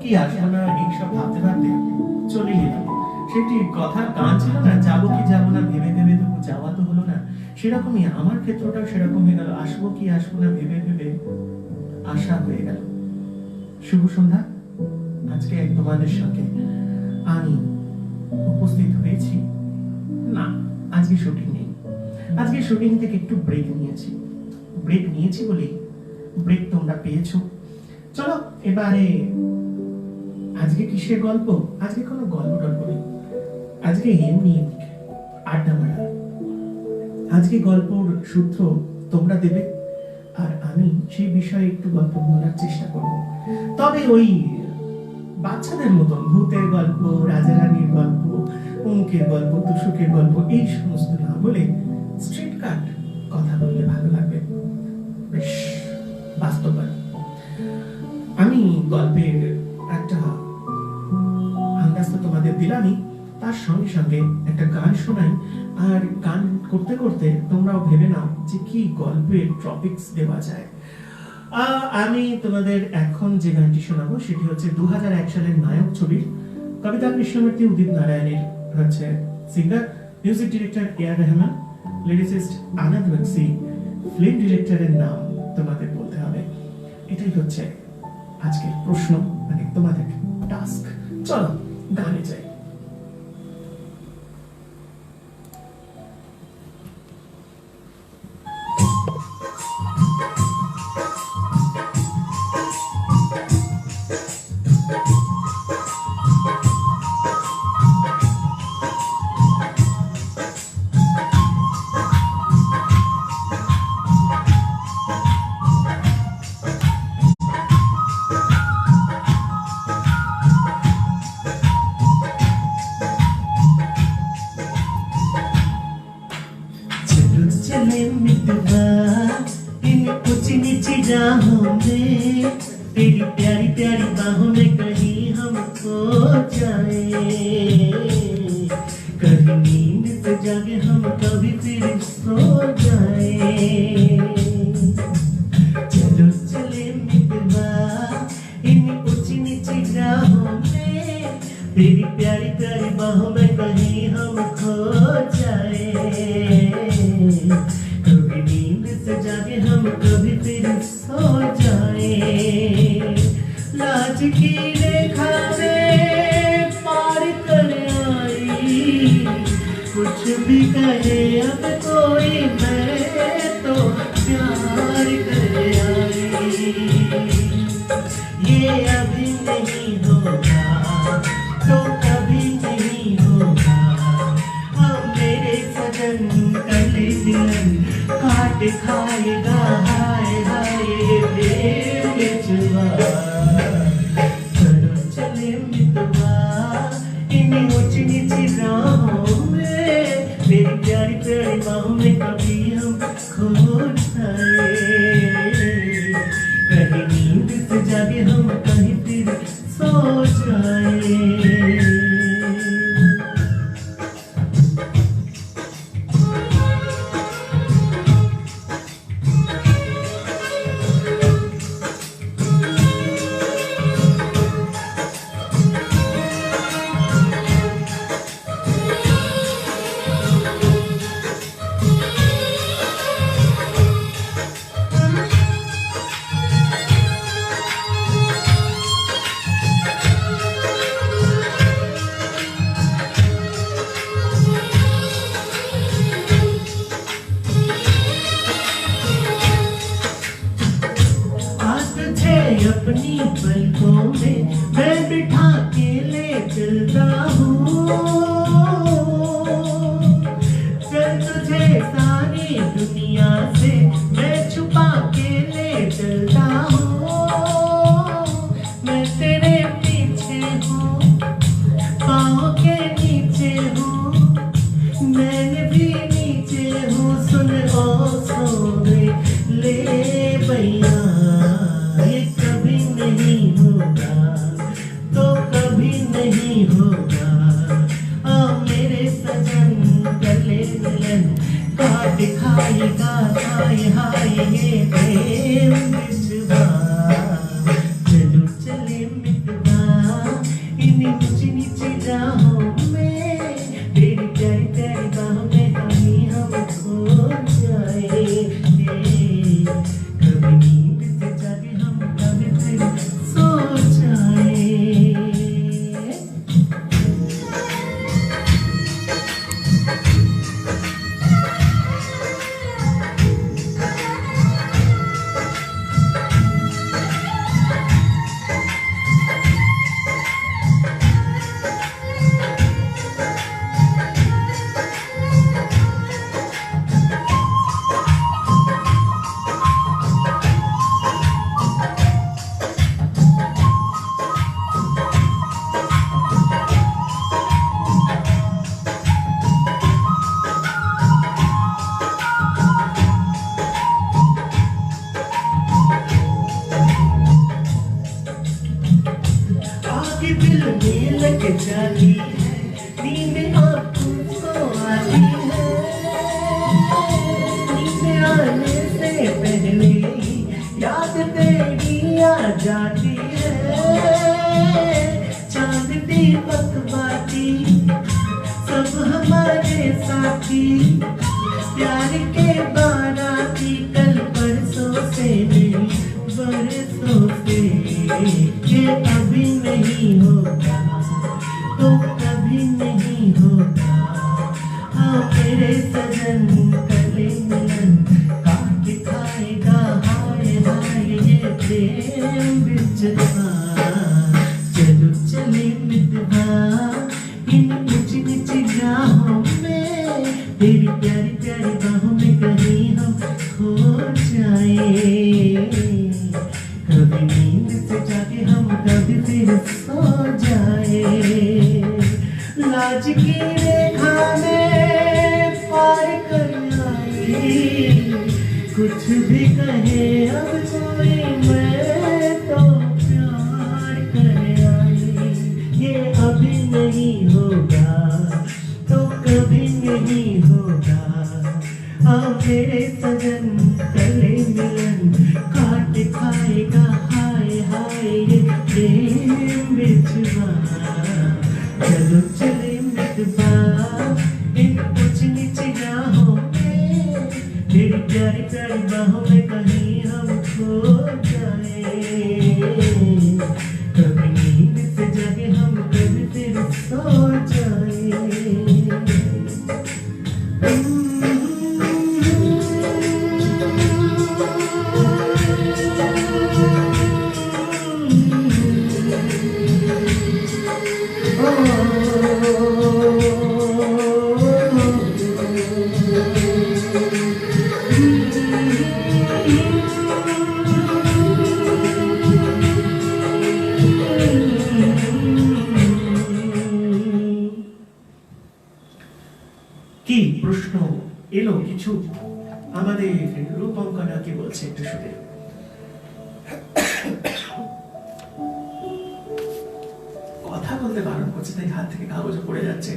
কি আসবো না এইসব ভাবতে ভাবতে চলে গেলাম। সেটি কথার কান ছিল না, যাবো কি যাবো না ভেবে ভেবে তো যাওয়া তো হলো না। সেরকমই আমার ক্ষেত্রটাও সেরকম হয়ে গেল, আসবো কি আসবো না ভেবে ভেবে আশা হয়ে গেল। শুভ সন্ধ্যা। আজকে তোমাদের সঙ্গে আমি উপস্থিত হয়েছি না, আজকে শুটিং নেই। আজকে শুটিং থেকে একটু ব্রেক নিয়েছি। ব্রেক নিয়েছি বলেই ব্রেক তোমরা পেয়েছো। চলো এবারে আজকে কিসের গল্প? আজকে কোনো গল্প টল্প নেই, আজকে এমনি আড্ডা মারা। আজকে গল্পর সূত্র তোমরা দেবে আর আমি সেই বিষয়ে একটু গল্প বলার চেষ্টা করব। তবে ওই বাচ্চাদের মতন ভূতের গল্প, রাজা রানীর গল্প, অমুকের গল্প, তুষুকের গল্প এই সমস্ত না বলে স্ট্রিট কাট কথা বললে ভালো লাগবে, বেশ বাস্তববাদী। আমি গল্পের একটা আন্দাজ তো তোমাদের দিলামই, তার সঙ্গে সঙ্গে একটা গান শোনাই। আর গান করতে করতে তোমরাও ভেবে নাও যে কি গল্পের টপিকস দেওয়া যায়। আমি তোমাদের এখন যে গানটি শোনাবো সেটি হচ্ছে 2001 সালের নায়ক ছবির, কবিতা কৃষ্ণমূর্তি, উদিত নারায়ণের হচ্ছে singer, music director A R. Rahman, lyricist Anand Bakshi, film ডিরেক্টরের নাম তোমাদের বলতে হবে। এটাই হচ্ছে আজকের প্রশ্ন, মানে তোমাদের টাস্ক। চলো গানে যাই। चले मितवा इन ऊंची नीची राहों में, तेरी प्यारी प्यारी बाहों में कहीं हम खो जाए। कभी नींद से जागे हम, कभी फिर सो जाए। चलो चले मितवा इन ऊंची नीची राहों में, तेरी प्यारी प्यारी बाहों में कहीं हम खो जाए। कभी नींद से जागे हम, कभी फिर सो जाए। लाज की रेखा में पार कर आई, कुछ भी कहे अब कोई, मैं तो प्यार कर आई। ये अभी नहीं होगा तो कभी नहीं होगा, अब मेरे सजन कले दिलन काट खाएगा। हाय हाय बेचवा, चलो चले मितवा इन ऊंची नीची राहों में, मेरी प्यारी प्यारी बाहों में कभी हम खो जाए। कहीं नींद से जागे हम, कहीं फिर सो जाए। अपनी पलकों में मैं बिठा के ले चलता हूँ, चल तुझे सारी दुनिया से मैं छुपा के ले चलता हूँ। मैं तेरे पीछे हूँ, पाँव के नीचे हूँ, मैंने भी नीचे हूँ। सुन ओ सोने ले भैया, नहीं होगा तो कभी नहीं होगा, अब मेरे सजन गले मिलन काट खाएगा। हाय हाय ये प्रेम बिछवा, चलो चले मितवा जाती है, चांद दीपक बाती सब हमारे साथी, प्यार के बाराती कल परसों से नहीं बरसों से, ये अभी नहीं होगा तो कभी नहीं होगा। हाँ मेरे सजन कले मिलन काट खाएगा हाय हाय ये प्रेम बिचवा। चलो चले मितवा इन ऊंची नीची राहों में, तेरी प्यारी प्यारी बाहों में कहीं हम खो जाए। कभी नींद से जागे हम कभी फिर सो जाए। लाज की रेखा में पार कर आई, कुछ भी कहे अब कोई मैं तो प्यार कर आई। ये अभी नहीं होगा तो कभी नहीं होगा। अब मेरे सजन गले मिलन काट खाएगा हाय हाय ये प्रेम बिछवा। चलो चले मितवा इन ऊंची नीची राहों में, तेरी प्यारी प्यारी बाहों में कहीं हम खो जाए। कभी नींद से जागे हम कभी फिर सो जाए। কি প্রশ্ন এলো কিছু আমাদের রূপঙ্কনা কি বলছে একটু শুনে। কথা বলতে বারণ করছে তাই হাত থেকে কাগজ পড়ে যাচ্ছে।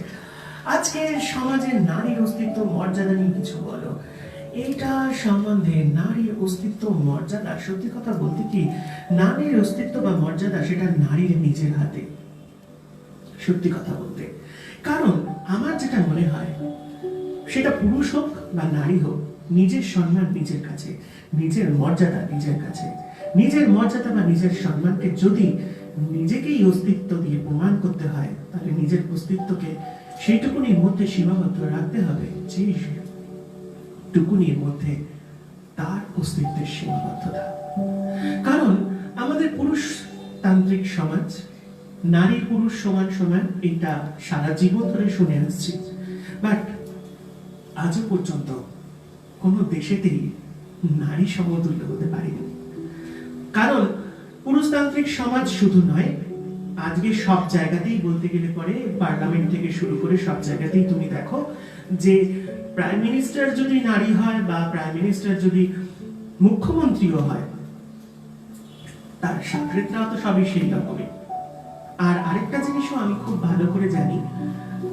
আজকে সমাজের নারীর অস্তিত্ব মর্যাদা নিয়ে কিছু বলো। এইটা সম্বন্ধে নারীর অস্তিত্ব মর্যাদা, সত্যি কথা বলতে কি নারীর অস্তিত্ব বা মর্যাদা সেটা নারীর নিজের হাতে, সত্যি কথা বলতে। কারণ আমার যেটা মনে হয় সেটা পুরুষ হোক বা নারী হোক, নিজের সম্মান নিজের কাছে, নিজের মর্যাদা নিজের কাছে। নিজের মর্যাদা বা নিজের সম্মানকে যদি নিজেকেই অস্তিত্ব দিয়ে প্রমাণ করতে হয়, তাহলে নিজের অস্তিত্বকে সেইটুকুনির মধ্যে সীমাবদ্ধ রাখতে হবে, যে টুকুনির মধ্যে তার অস্তিত্বের সীমাবদ্ধতা। কারণ আমাদের পুরুষতান্ত্রিক সমাজ, নারী পুরুষ সমান সমান, এটা সারা জীবন ধরে শুনে আসছি, বাট আজও পর্যন্ত কোনো দেশেতেই নারী সমতুল্য হতে পারেনি। কারণ পুরুষতান্ত্রিক সমাজ শুধু নয়, আজকে সব জায়গাতেই বলতে গেলে পরে পার্লামেন্ট থেকে শুরু করে সব জায়গাতেই তুমি দেখো যে প্রাইম মিনিস্টার যদি নারী হয় বা প্রাইম মিনিস্টার যদি মুখ্যমন্ত্রীও হয়, তার সাকরেতরাও তো সবই সেই রকমই। আর আরেকটা জিনিসও আমি খুব ভালো করে জানি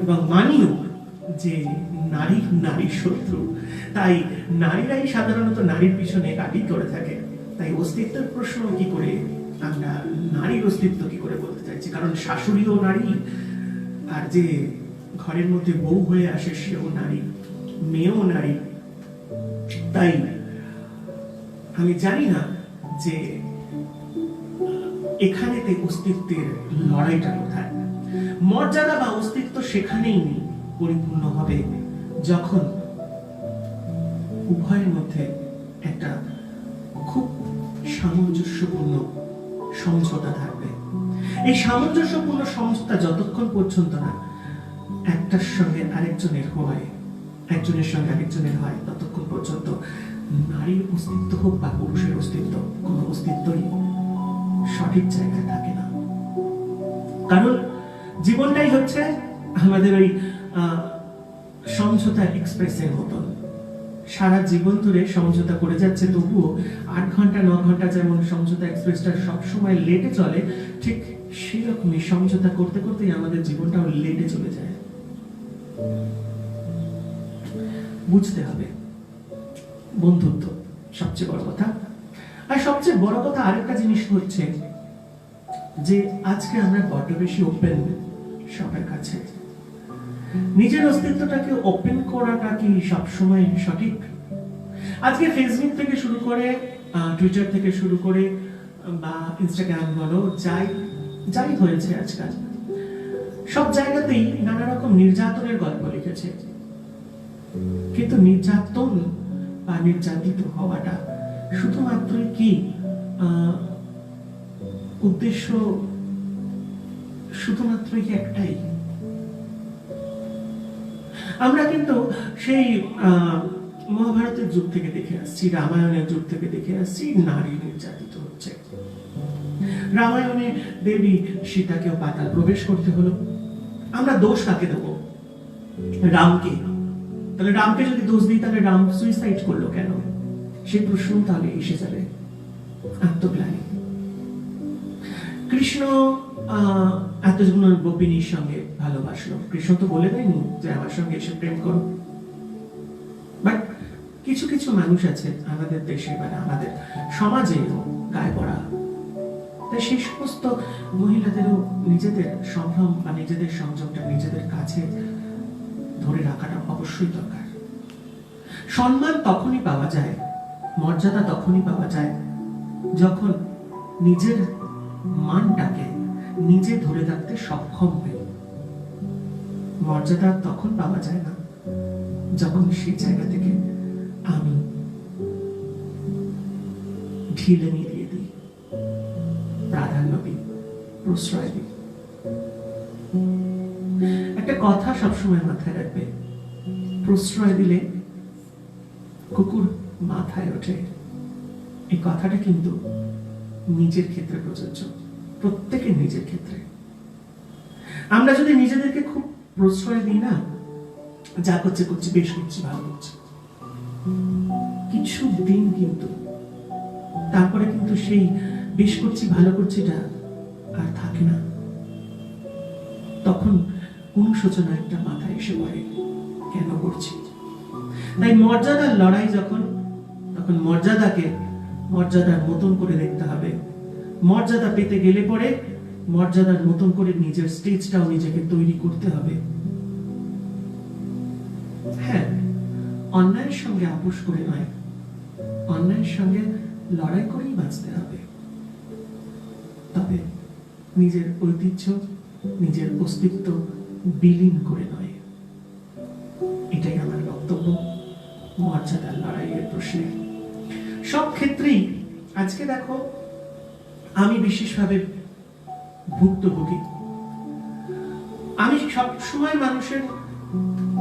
এবং মানিও, যে নারী নারীর শত্রু, তাই নারীরাই সাধারণত নারীর পিছনে কাটি করে থাকে। তাই অস্তিত্বের প্রশ্ন কি করে আমরা নারীর অস্তিত্ব কি করে বলতে চাইছি, কারণ শাশুড়িও নারী, আর যে ঘরের মধ্যে বউ হয়ে আসে সেও নারী, মেয়েও নারী। তাই আমি জানি না যে এখানেতে অস্তিত্বের লড়াইটা কোথায়। মর্যাদা বা অস্তিত্ব সেখানেই পরিপূর্ণ হবে যখন উভয়ের মধ্যে একটা খুব সামঞ্জস্যপূর্ণ সমঝোতা থাকবে। এই সামঞ্জস্যপূর্ণ সমঝোতা যতক্ষণ পর্যন্ত না একটার সঙ্গে আরেকজনের হয়, একজনের সঙ্গে আরেকজনের হয়, ততক্ষণ পর্যন্ত নারীর অস্তিত্ব হোক বা পুরুষের অস্তিত্ব, কোনো অস্তিত্বই সঠিক জায়গায় থাকে না। কারণ জীবনটাই হচ্ছে আমাদের ওই সমঝোতা এক্সপ্রেসের মতন, সারা জীবন ধরে সমঝোতা করে যাচ্ছে, তবুও 8 ঘন্টা 9 ঘন্টা যেমন সমঝোতা এক্সপ্রেসটা সবসময় লেটে চলে, ঠিক সেরকমই সমঝোতা করতে করতেই আমাদের জীবনটাও লেটে চলে যায়। বুঝতে হবে বন্ধুত্ব সবচেয়ে বড় কথা। আর সবচেয়ে বড় কথা আরেকটা জিনিস হচ্ছে যে আজকে আমরা বড্ড বেশি ওপেন সবার কাছে। নিজের অস্তিত্বটাকে ওপেন করাটা কি সবসময় সঠিক? আজকে ফেসবুক থেকে শুরু করে টুইটার থেকে শুরু করে বা ইনস্টাগ্রাম বলো, যাই হয়েছে আজকাল সব জায়গাতেই নানা রকম নির্যাতনের গল্প লিখেছে। কিন্তু নির্যাতন বা নির্যাতিত হওয়াটা শুধুমাত্রই কি উদ্দেশ্য শুধুমাত্রই কি একটাই? আমরা কিন্তু সেই মহাভারতের যুগ থেকে দেখে আসছি, রামায়ণের যুগ থেকে দেখে আসছি, নারী নির্যাতিত হচ্ছে। রামায়ণে দেবী সীতাকেও পাতাল প্রবেশ করতে হলো। আমরা দোষ কাকে দেব? রামকে। তাহলে রামকে যদি দোষ দিই তাহলে রাম সুইসাইড করলো কেন? সেই প্রশ্ন তাহলে এসে যাবে। আত্মগ্লানি। কৃষ্ণ এতজন গোপিনীর সঙ্গে ভালোবাসলো, কৃষ্ণ তো বলে দেয়নি যে আমার সঙ্গে এসে প্রেম করো। বাট কিছু কিছু মানুষ আছে আমাদের দেশে মানে আমাদের সমাজে গায়ে পড়া, তাই সেই সমস্ত মহিলাদেরও নিজেদের সম্ভ্রম বা নিজেদের সংযমটা নিজেদের কাছে ধরে রাখাটা অবশ্যই দরকার। সম্মান তখনই পাওয়া যায়, মর্যাদা তখনই পাওয়া যায় যখন নিজের মানটাকে নিজে ধরে রাখতে সক্ষম হই। মর্যাদা তখন পাওয়া যায় না যখন সেই জায়গা থেকে আমি ঢিলেমি দিয়ে দিই, প্রাধান্য দিই, প্রশ্রয় দিই। একটা কথা সবসময় মাথায় রাখবে, প্রশ্রয় দিলে কুকুর মাথায় ওঠে। এই কথাটা কিন্তু নিজের ক্ষেত্রে প্রযোজ্য, প্রত্যেকের নিজের ক্ষেত্রে। আমরা যদি নিজেদেরকে খুব প্রশ্রয় দিই না, যা করছে করছি, বেশ করছি, ভালো করছি, কিছু দিন কিন্তু তারপরে কিন্তু সেই বেশ করছি ভালো করছিটা আর থাকে না। তখন অনুশোচনা একটা মাথায় এসে পড়ে, কেন করছি? তাই মর্যাদার লড়াই যখন, তখন মর্যাদাকে মর্যাদার মতন করে দেখতে হবে। মর্যাদা পেতে গেলে পরে মর্যাদার মতন করে নিজের স্টেজটাও নিজেকে তৈরি করতে হবে। হ্যাঁ, অন্যায়ের সঙ্গে আপোষ করে নয়, অন্যায়ের সঙ্গে লড়াই করেই বাঁচতে হবে। তবে নিজের ঐতিহ্য, নিজের অস্তিত্ব বিলীন করে নয়। এটাই আমার বক্তব্য মর্যাদার লড়াইয়ের প্রশ্নে। সব ক্ষেত্রেই আজকে দেখো, আমি বিশেষভাবে ভুক্তভোগী। আমি সবসময় মানুষের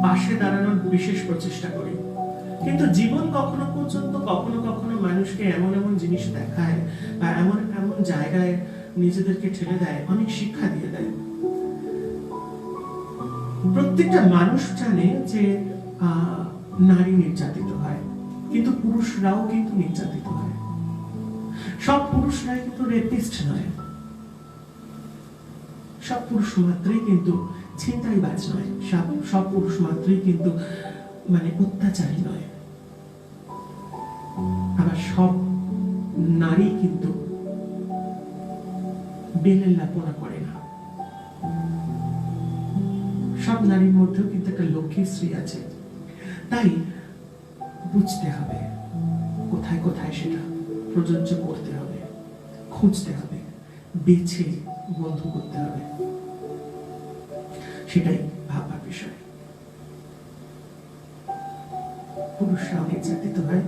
পাশে দাঁড়ানোর বিশেষ প্রচেষ্টা করি, কিন্তু জীবন কখনো পর্যন্ত কখনো কখনো মানুষকে এমন এমন জিনিস দেখায় বা এমন এমন জায়গায় নিজেদেরকে ঠেলে দেয়, অনেক শিক্ষা দিয়ে দেয়। প্রত্যেকটা মানুষ জানে যে নারী নির্যাতিত হয়, কিন্তু পুরুষরাও কিন্তু নির্যাতিত হয়। সব পুরুষরাই কিন্তু রেপিস্ট নয়, সব পুরুষ মাত্রই কিন্তু ছিনতাইবাজ নয়, সব পুরুষ মাত্রই কিন্তু মানে অত্যাচারী নয়। আবার সব নারী কিন্তু বেলেল্লাপনা করে না। সব নারীর মধ্যেও কিন্তু একটা লক্ষ্মী স্ত্রী আছে। তাই বুঝতে হবে কোথায় কোথায় সেটা প্রযোজ্য করতে হবে, খুঁজতে হবে, বেছে বন্ধ করতে হবে। সেটাই ভাববার বিষয়। পুরুষরাও নির্যাতিত হয়।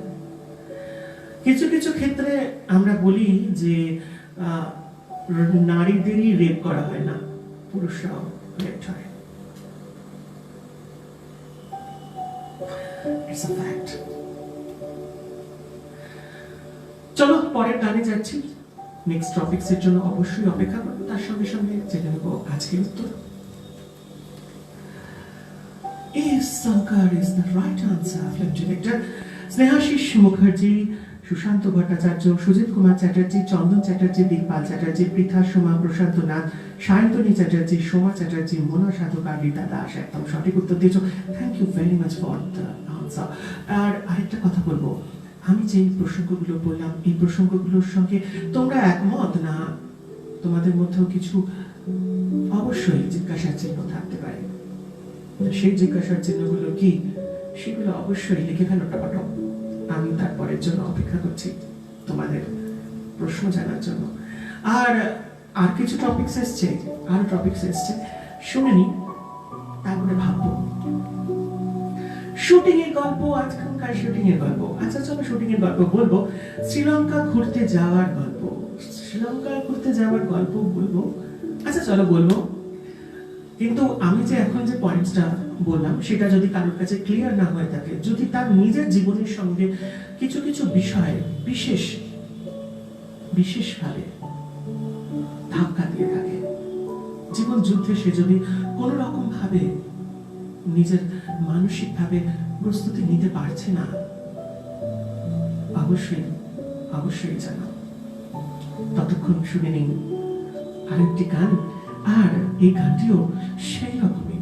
কিছু কিছু ক্ষেত্রে আমরা বলি যে নারীদেরই রেপ করা হয় না, পুরুষরাও রেপ হয়। It's a fact. চলো পরের গানে যাচ্ছি। নেক্সট টপিকস এর জন্য অবশ্যই অপেক্ষা করো, তার সঙ্গে সঙ্গে জেনে নেব আজকের উত্তর। Is Sankar is the right answer? Film director Snehashis Mukherjee, Sushant Bhattacharya, Sujit Kumar Chatterjee, Chandan Chatterjee, দিকপাল Chatterjee, Pritha Soma, প্রশান্ত নাথ, সায়ন্তনী চ্যাটার্জি, সোমা চ্যাটার্জি, মোনা সাধুকার, রীতা দাস একদম সঠিক উত্তর দিয়েছ। Thank you very much for the answer. আর আরেকটা কথা বলবো, আমি যে প্রসঙ্গগুলো বললাম এই প্রসঙ্গগুলোর সঙ্গে তোমরা একমত না? তোমাদের মধ্যেও কিছু অবশ্যই জিজ্ঞাসার চিহ্ন থাকতে পারে। সেই জিজ্ঞাসার চিহ্নগুলো কি সেগুলো অবশ্যই লিখে ফেলো টপাটপ। আমি তারপরের জন্য অপেক্ষা করছি তোমাদের প্রশ্ন জানার জন্য। আর আর কিছু টপিকস এসছে, আর টপিকস এসছে, শুনে নি, তারপরে ভাববো। শুটিং এর গল্প, আজকালকার শুটিং এর গল্প। আচ্ছা চলো শুটিং এর গল্প বলবো। শ্রীলঙ্কা ঘুরতে যাওয়ার গল্প, শ্রীলঙ্কা ঘুরতে যাওয়ার গল্প বলবো। আচ্ছা চলো বলবো, কিন্তু আমি যে এখন যে পয়েন্টসটা বললাম সেটা যদি কারোর কাছে ক্লিয়ার না হয়ে থাকে, যদি তার নিজের জীবনের সঙ্গে কিছু কিছু বিষয় বিশেষভাবে ধাক্কা দিয়ে থাকে, জীবন যুদ্ধে সে যদি কোনো রকম ভাবে নিজের মানসিক ভাবে প্রস্তুতি নিতে পারছে না, অবশ্যই অবশ্যই জানাও। ততক্ষণ শুনে নিন আরেকটি গান, আর এই গানটিও সেই রকমই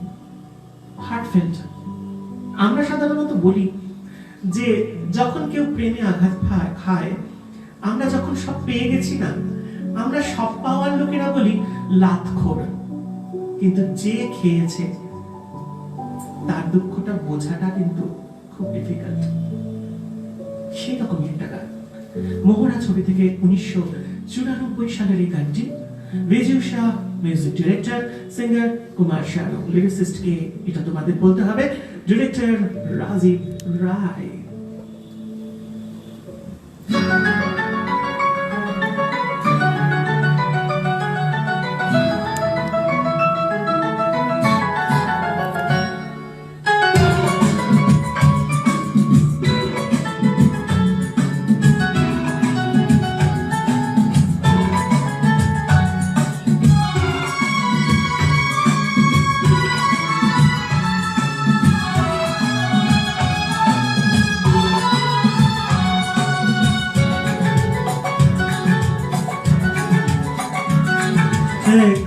হার্টফেল্ট। আমরা সাধারণত বলি যে যখন কেউ প্রেমে আঘাত খায়, আমরা যখন সব পেয়ে গেছি না, আমরা সব পাওয়ার লোকেরা বলি লাতখোর, কিন্তু যে খেয়েছে তার দুঃখটা বোঝাটা কিন্তু খুব ডিফিকাল্ট। সেরকমই একটা গান, মোহরা ছবি থেকে 1994 সালের এই গানটি। Viju Shah music director, singer Kumar Sanu, lyricist কে এটা তোমাদের বলতে হবে, ডিরেক্টর রাজীব রায়।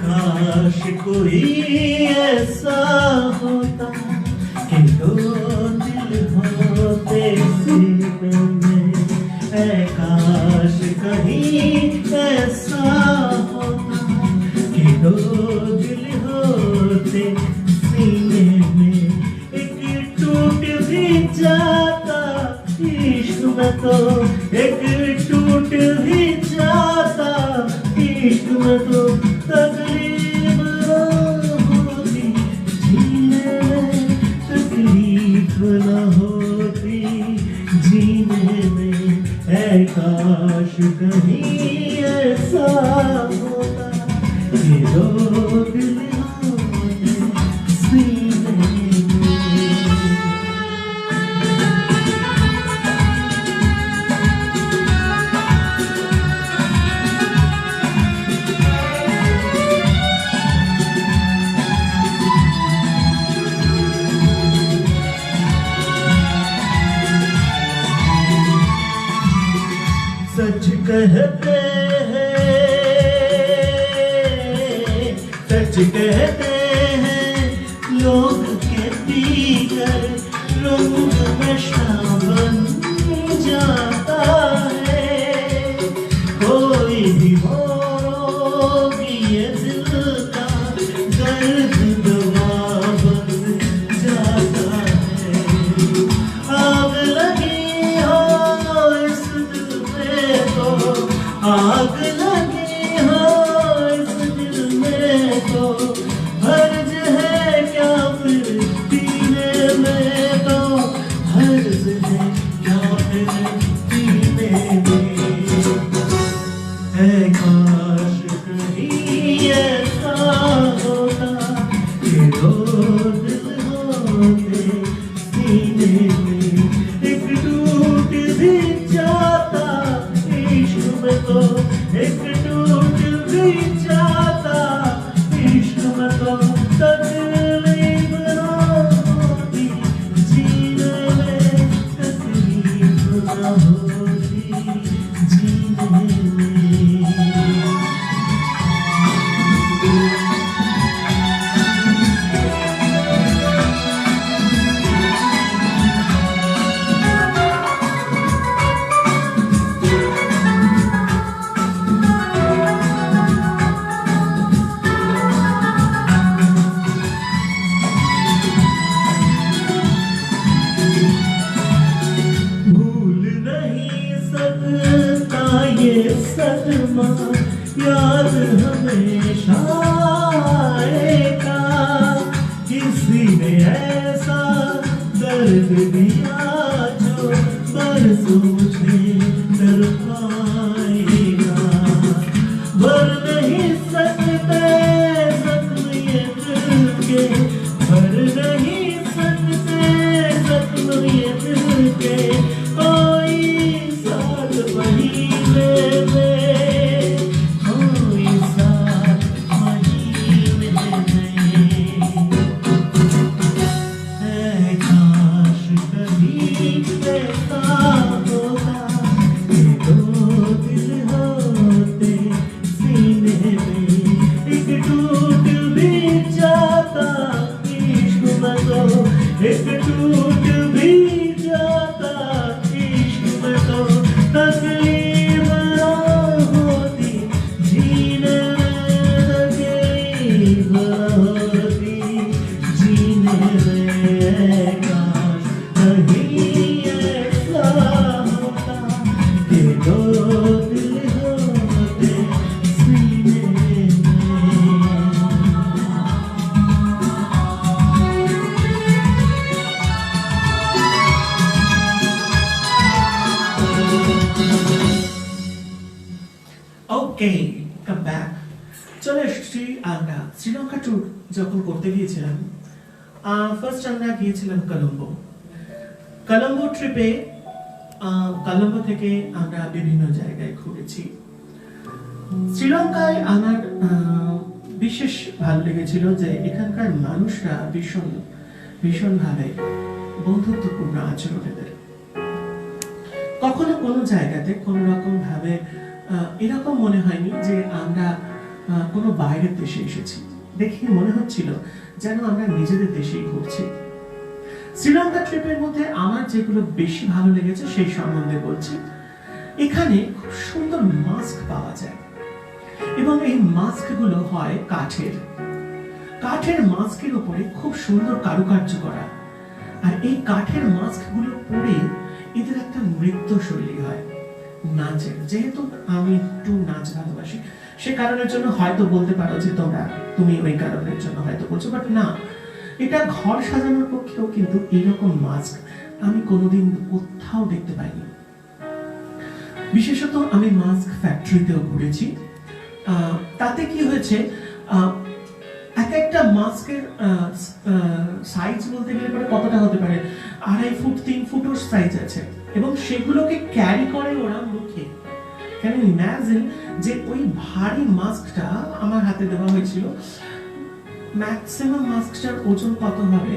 काश कोई ऐसा होता कि दो दिल होते सीने में, काश कहीं ऐसा होता कि दो दिल होते सीने में, एक टूट भी जाता इश्क में तो, एक टूट भी जाता इश्क में तो, तकलीफ होती जीने में, तकलीफ न होती जीने में, काश कहीं ऐसा होता कि दो दिल होते सीने में। सच कहते हैं लोग के दीगर रंग नशा बन जाता है, कोई भी हो ये दिल का दर्द दवा बन जाता है, आग लगी हो इस दिल में तो, आग लगी हो इस दिल में तो, हर्ज है क्या फिर पीने में तो, हर्ज है क्या फिर पीने में, काश कहीं ऐसा होता कि दो दिल होते सीने में, एक टूट भी जाता इश्क में तो, एक टूट भी जाता इश्क में तो, तकलीफ न होती जीने में, तकलीफ न होती जीने में। ये सदमा याद हमेशा आएगा। किसी ने ऐसा दर्द दिया जो बरसों मुझे तड़पाएगा। भर नहीं सकते जख्म ये दिल के, भर नहीं सकते जख्म ये दिल के। कोई साथ महीने में, कोई साथ महीने में। काश कभी ऐसा होता कि दो दिल होते सीने में, एक टूट भी जाता इश्क में तो, एक टूट भी जाता इश्क में तो। तकलीफ ना होती जीने में, तकलीफ ना होती जीने में। काश कहीं ऐसा होता कि दो दिल होते सीने में। ওকে, কাম ব্যাক। চলে এসেছি আমরা শ্রীলঙ্কা ট্যুর যখন করতে গিয়েছিলাম। ফার্স্ট আমরা গিয়েছিলাম কলম্বো। কলম্বো ট্রিপে কলম্বো থেকে আমরা বিভিন্ন জায়গায় ঘুরেছি। শ্রীলঙ্কায় আমার বিশেষ ভালো লেগেছিল যে এখানকার মানুষরা ভীষণ ভীষণভাবে বন্ধুত্বপূর্ণ আচরণ এদের। কখনো কোনো জায়গাতে কোনো রকম ভাবে এরকম মনে হয়নি যে আমরা কোনো বাইরের দেশে এসেছি। দেখে মনে হচ্ছিল যেন আমরা নিজেদের দেশেই ঘুরছি। শ্রীলঙ্কা ট্রিপের মধ্যে আমার যেগুলো বেশি ভালো লেগেছে সেই সম্বন্ধে বলছি। এখানে খুব সুন্দর মাস্ক পাওয়া যায় এবং এই মাস্কগুলো হয় কাঠের। কাঠের মাস্কের উপরে খুব সুন্দর কারুকার্য করা। আর এই কাঠের মাস্কগুলো পরে এদের একটা নৃত্য শৈলী হয় নাচের। যেহেতু আমি একটু নাচ ভালোবাসি সে কারণের জন্য হয়তো বলতে পারো যে তুমি ওই কারণের জন্য হয়তো বলছো, বাট না, এটা ঘর সাজানোর পক্ষেও কিন্তু এইরকম মাস্ক আমি কোনোদিন কোথাও দেখতে পাইনি। বিশেষত আমি মাস্ক ফ্যাক্টরিতেও ঘুরেছি। তাতে কি হয়েছে, এক একটা মাস্কের সাইজ বলতে গেলে পরে কতটা হতে পারে, 2.5 ফুট 3 ফুটও সাইজ আছে এবং সেগুলোকে ক্যারি করে ওরা মুখে। ক্যান ইউ ইমাজিন যে ওই ভারী মাস্কটা আমার হাতে দেওয়া হয়েছিল। ম্যাক্সিমাম মাস্কটার ওজন কত হবে,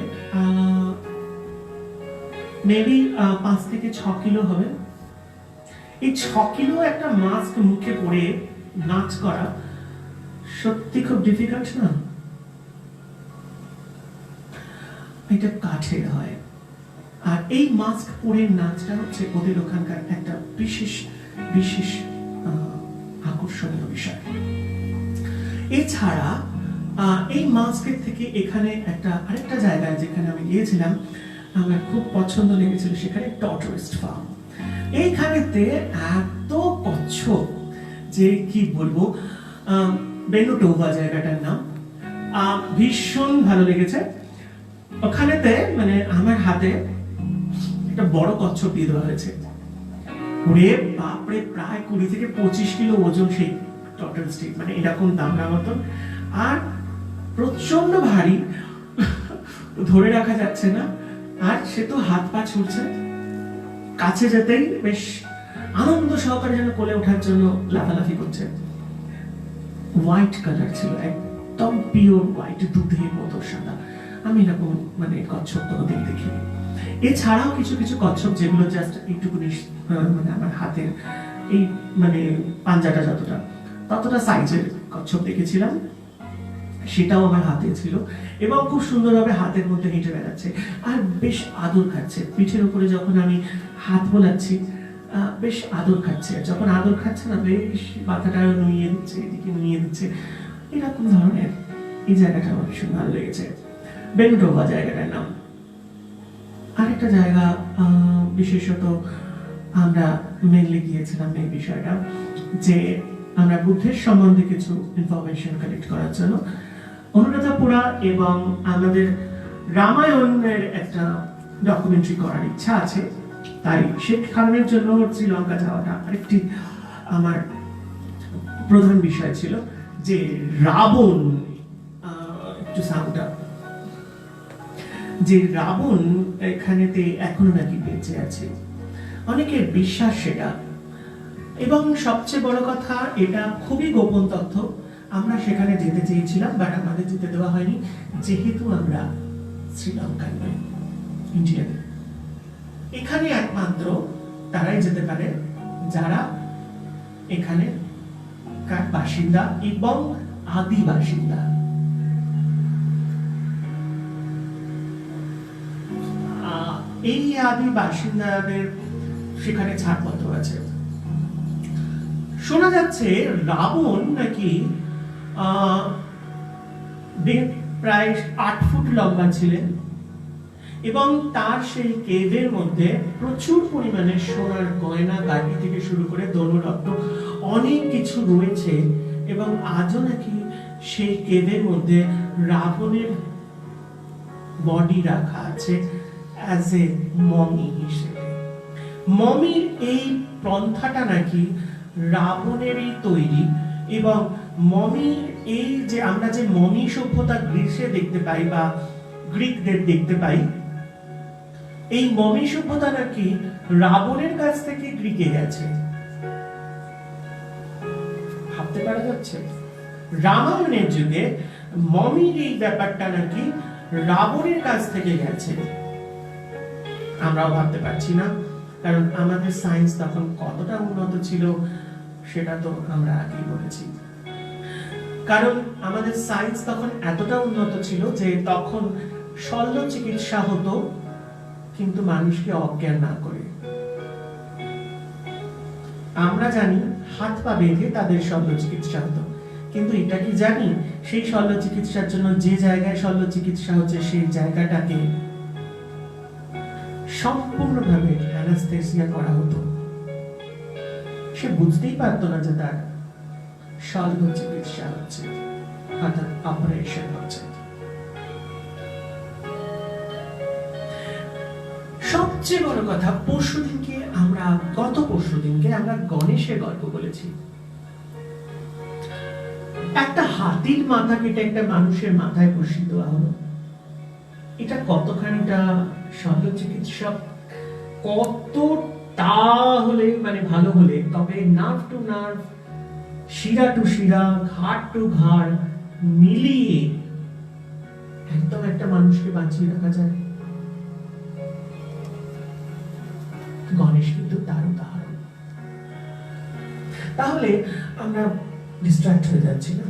মেবি 5 থেকে 6 কিলো হবে। এই 6 কিলো একটা মাস্ক মুখে পরে নাচ করা সত্যি খুব ডিফিকাল্ট না? এটা কাঠের হয়। আর এই মাস্ক পরে নাচটা হচ্ছে ওদের ওখানকার একটা বিশেষ বিশেষ আকর্ষণীয় বিষয়। এছাড়া এই মাস্কের থেকে এখানে আরেকটা জায়গায় যেখানে আমি গিয়েছিলাম আমার খুব পছন্দ লেগেছিল, সেখানে টর্টয়েস ফার্ম। এইখানেতে এত কচ্ছপ যে কি বলবো, বেনুটোভা জায়গাটার নাম, ভীষণ ভালো লেগেছে। ওখানেতে মানে আমার হাতে একটা বড় কচ্ছপ দিয়ে দেওয়া হয়েছে। ওরে বাপরে, প্রায় 20 থেকে 25 কিলো ওজন সেই টর্টয়েসটি, মানে এরকম দামড়া মতন, আর প্রচন্ড ভারী, ধরে রাখা যাচ্ছে না। আর সে তো হাত পা ছুটছে, কাছে যেতেই বেশ আনন্দ সহকারে যেন কোলে ওঠার জন্য লাফালাফি করছে। হোয়াইট কালার ছিল, একদম পিওর হোয়াইট, দুধের মতো সাদা। আমি এরকম মানে কচ্ছপ কোনোদিন দেখিনি। এছাড়াও কিছু কিছু কচ্ছপ যেগুলো জাস্ট একটুকুনি মানে আমার হাতের এই মানে পাঞ্জাটা ততটা সাইজের কচ্ছপ দেখেছিলাম, সেটাও আমার হাতে ছিল এবং খুব সুন্দরভাবে হাতের মধ্যে হেঁটে বেড়াচ্ছে আর বেশ আদর খাচ্ছে। পিঠের উপরে যখন আমি হাত বোলাচ্ছি বেশ আদর খাচ্ছে, যখন আদর খাচ্ছে না বেশ মাথাটা নুইয়ে দিচ্ছে, এদিকে নুইয়ে দিচ্ছে, এরকম ধরনের। এই জায়গাটা আমার ভীষণ ভালো লেগেছে, বেনুটোভা জায়গাটার নাম। আরেকটা জায়গা বিশেষত আমরা মেনলি গিয়েছিলাম এই বিষয়টা, যে আমরা বুদ্ধের সম্বন্ধে কিছু ইনফরমেশন কালেক্ট করার জন্য অনুরাধাপুরা এবং আমাদের রামায়ণের একটা ডকুমেন্টারি করার ইচ্ছা আছে। তাই সে কারণের জন্য শ্রীলঙ্কা যাওয়াটা আরেকটি আমার প্রধান বিষয় ছিল যে রাবণ একটু সাউন্ড আপ, যে রাবণ এখানেতে এখনো নাকি বেঁচে আছে, অনেকের বিশ্বাস সেটা। এবং সবচেয়ে বড় কথা, এটা খুবই গোপন তথ্য। আমরা সেখানে যেতে চেয়েছিলাম, বাট আমাদের যেতে দেওয়া হয়নি, যেহেতু আমরা শ্রীলঙ্কার নই, ইন্ডিয়ান। এখানে একমাত্র তারাই যেতে পারে যারা এখানে বাসিন্দা এবং আদি বাসিন্দা। এই আদি বাসিন্দাদের সেখানে ছাড়পত্র আছে। শোনা যাচ্ছে রাবণ নাকি প্রায় 8 ফুট লম্বা ছিলেন এবং তার সেই কেভের মধ্যে প্রচুর পরিমাণে সোনার গয়না গাড়ি থেকে শুরু করে দৌলরত্ন অনেক কিছু রয়েছে এবং আজও নাকি সেই কেভের মধ্যে রাবণের বডি রাখা আছে অ্যাজ এ মমি হিসেবে। মমির এই পন্থাটা নাকি রাবণেরই তৈরি এবং মমির এই যে আমরা যে মমি সভ্যতা গ্রিসে দেখতে পাই বা গ্রিকদের দেখতে পাই, এই মমি সভ্যতা নাকি রাবণের কাছ থেকে গ্রিকে গেছে। ভাবতে পারা যাচ্ছে রামায়ণের যুগে মমির এই ব্যাপারটা নাকি রাবণের কাছ থেকে গেছে। আমরাও ভাবতে পারছি না, কারণ আমাদের সায়েন্স তখন কতটা উন্নত ছিল সেটা তো আমরা আগেই বলেছি। কারণ আমাদের সায়েন্স তখন এতটা উন্নত ছিল যে তখন শল্য চিকিৎসা হতো, কিন্তু মানুষকে অজ্ঞান না করে। আমরা জানি হাত পা বেঁধে তাদের শল্য চিকিৎসা হতো, কিন্তু এটা কি জানি সেই শল্য চিকিৎসার জন্য যে জায়গায় শল্য চিকিৎসা হচ্ছে সেই জায়গাটাকে সম্পূর্ণভাবে অ্যানাস্থেসিয়া করা হতো। সে বুঝতেই পারতো না যে তার শল্য চিকিৎসা হচ্ছে, অর্থাৎ অপারেশন হচ্ছে। সবচেয়ে বড় কথা, গত পরশুদিনকে আমরা গণেশের গল্প বলেছি। একটা হাতির মাথা কেটে একটা মানুষের মাথায় বসিয়ে দেওয়া হলো। এটা কতখানিটা শল্য চিকিৎসক কতটা হলে মানে ভালো হলে তবে নার্ভ টু নার্ভ, শিরা টু শিরা, ঘাড় টু ঘাড় মিলিয়ে একদম একটা মানুষকে বাঁচিয়ে রাখা যায়। গণেশ কিন্তু তার উদাহরণ। তাহলে আমরা ডিস্ট্রাক্ট হয়ে যাচ্ছি না?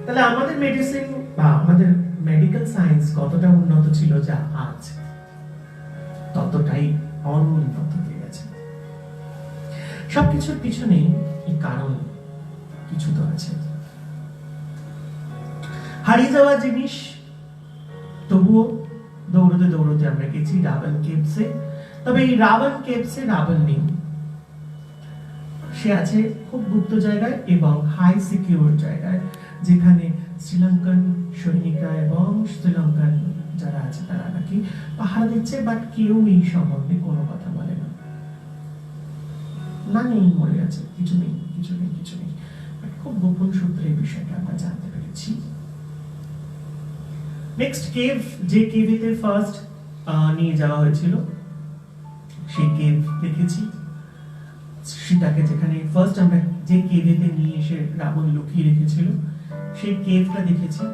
তাহলে আমাদের মেডিসিন বা আমাদের মেডিকেল সায়েন্স কতটা উন্নত ছিল যা আজ ততটাই অনুন্নত হয়ে গেছে। সবকিছুর পিছনে এই কারণ কিছু তো আছে। হারিয়ে যাওয়া জিনিস, তবুও দৌড়তে দৌড়তে আমরা গেছি রাবণ কেভসে। তবে এই রাবণ কেভসে রাবণ নেই, সে আছে খুব গুপ্ত জায়গায় এবং হাই সিকিউর জায়গায়, যেখানে শ্রীলঙ্কান সৈনিকরা এবং শ্রীলঙ্কান যারা আছে তারা নাকি পাহারা দিচ্ছে, বাট কেউ এই সম্বন্ধে কোনো কথা বলে না। না নেই, মরে গেছে, কিছু নেই। খুব গোপন সূত্রে এই বিষয়টা আমরা জানতে পেরেছি। নেক্সট কেভ, যে কেভেতে ফার্স্ট নিয়ে যাওয়া হয়েছিল সেই কেভ দেখেছি। সীতাকে যেখানে ফার্স্ট আমরা যে কেভেতে নিয়ে এসে রাবণ লুকিয়ে রেখেছিল সেই কেভটা দেখেছি।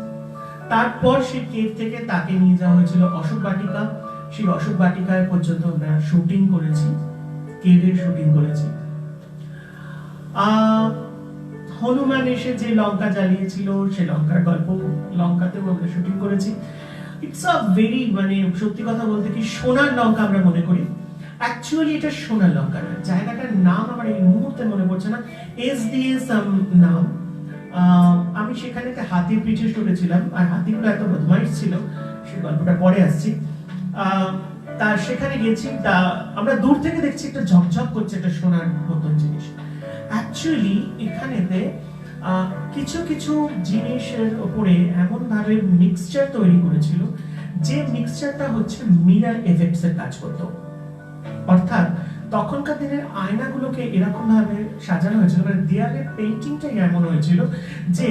তারপর সেই কেভ থেকে তাকে নিয়ে যাওয়া হয়েছিল অশোক বাটিকা। সেই অশোক বাটিকায় পর্যন্ত আমরা শুটিং করেছি, কেভের শুটিং করেছি। হনুমান এসে যে লঙ্কা জ্বালিয়েছিল সে লঙ্কার গল্প লঙ্কাতেও আমরা শুটিং করেছি। ইটস আ ভেরি মানে সত্যি কথা বলতে কি সোনার লঙ্কা আমরা মনে করি, অ্যাকচুয়ালি এটা সোনার লঙ্কা না। জায়গাটার নাম আমার এই মুহূর্তে মনে পড়ছে না, SDS নাম। আমি সেখানে হাতির পিঠে চড়েছিলাম, আর হাতিগুলো এত বদমাইশ ছিল, সে গল্পটা পরে আসছি। তা সেখানে গেছি, তা আমরা দূর থেকে দেখছি একটা ঝকঝক করছে একটা সোনার মতন জিনিস। অ্যাকচুয়ালি এখানেতে কিছু কিছু জিনিসের উপরে এমন ভাবে মিক্সচার তৈরি করেছিল যে মিক্সচারটা হচ্ছে মিরর এফেক্টস এর কাজ করতো। অর্থাৎ তখনকার দিনের আয়নাগুলোকে এরকম ভাবে সাজানো হয়েছিল, মানে দেয়ালের পেইন্টিংটাই এমন হয়েছিল যে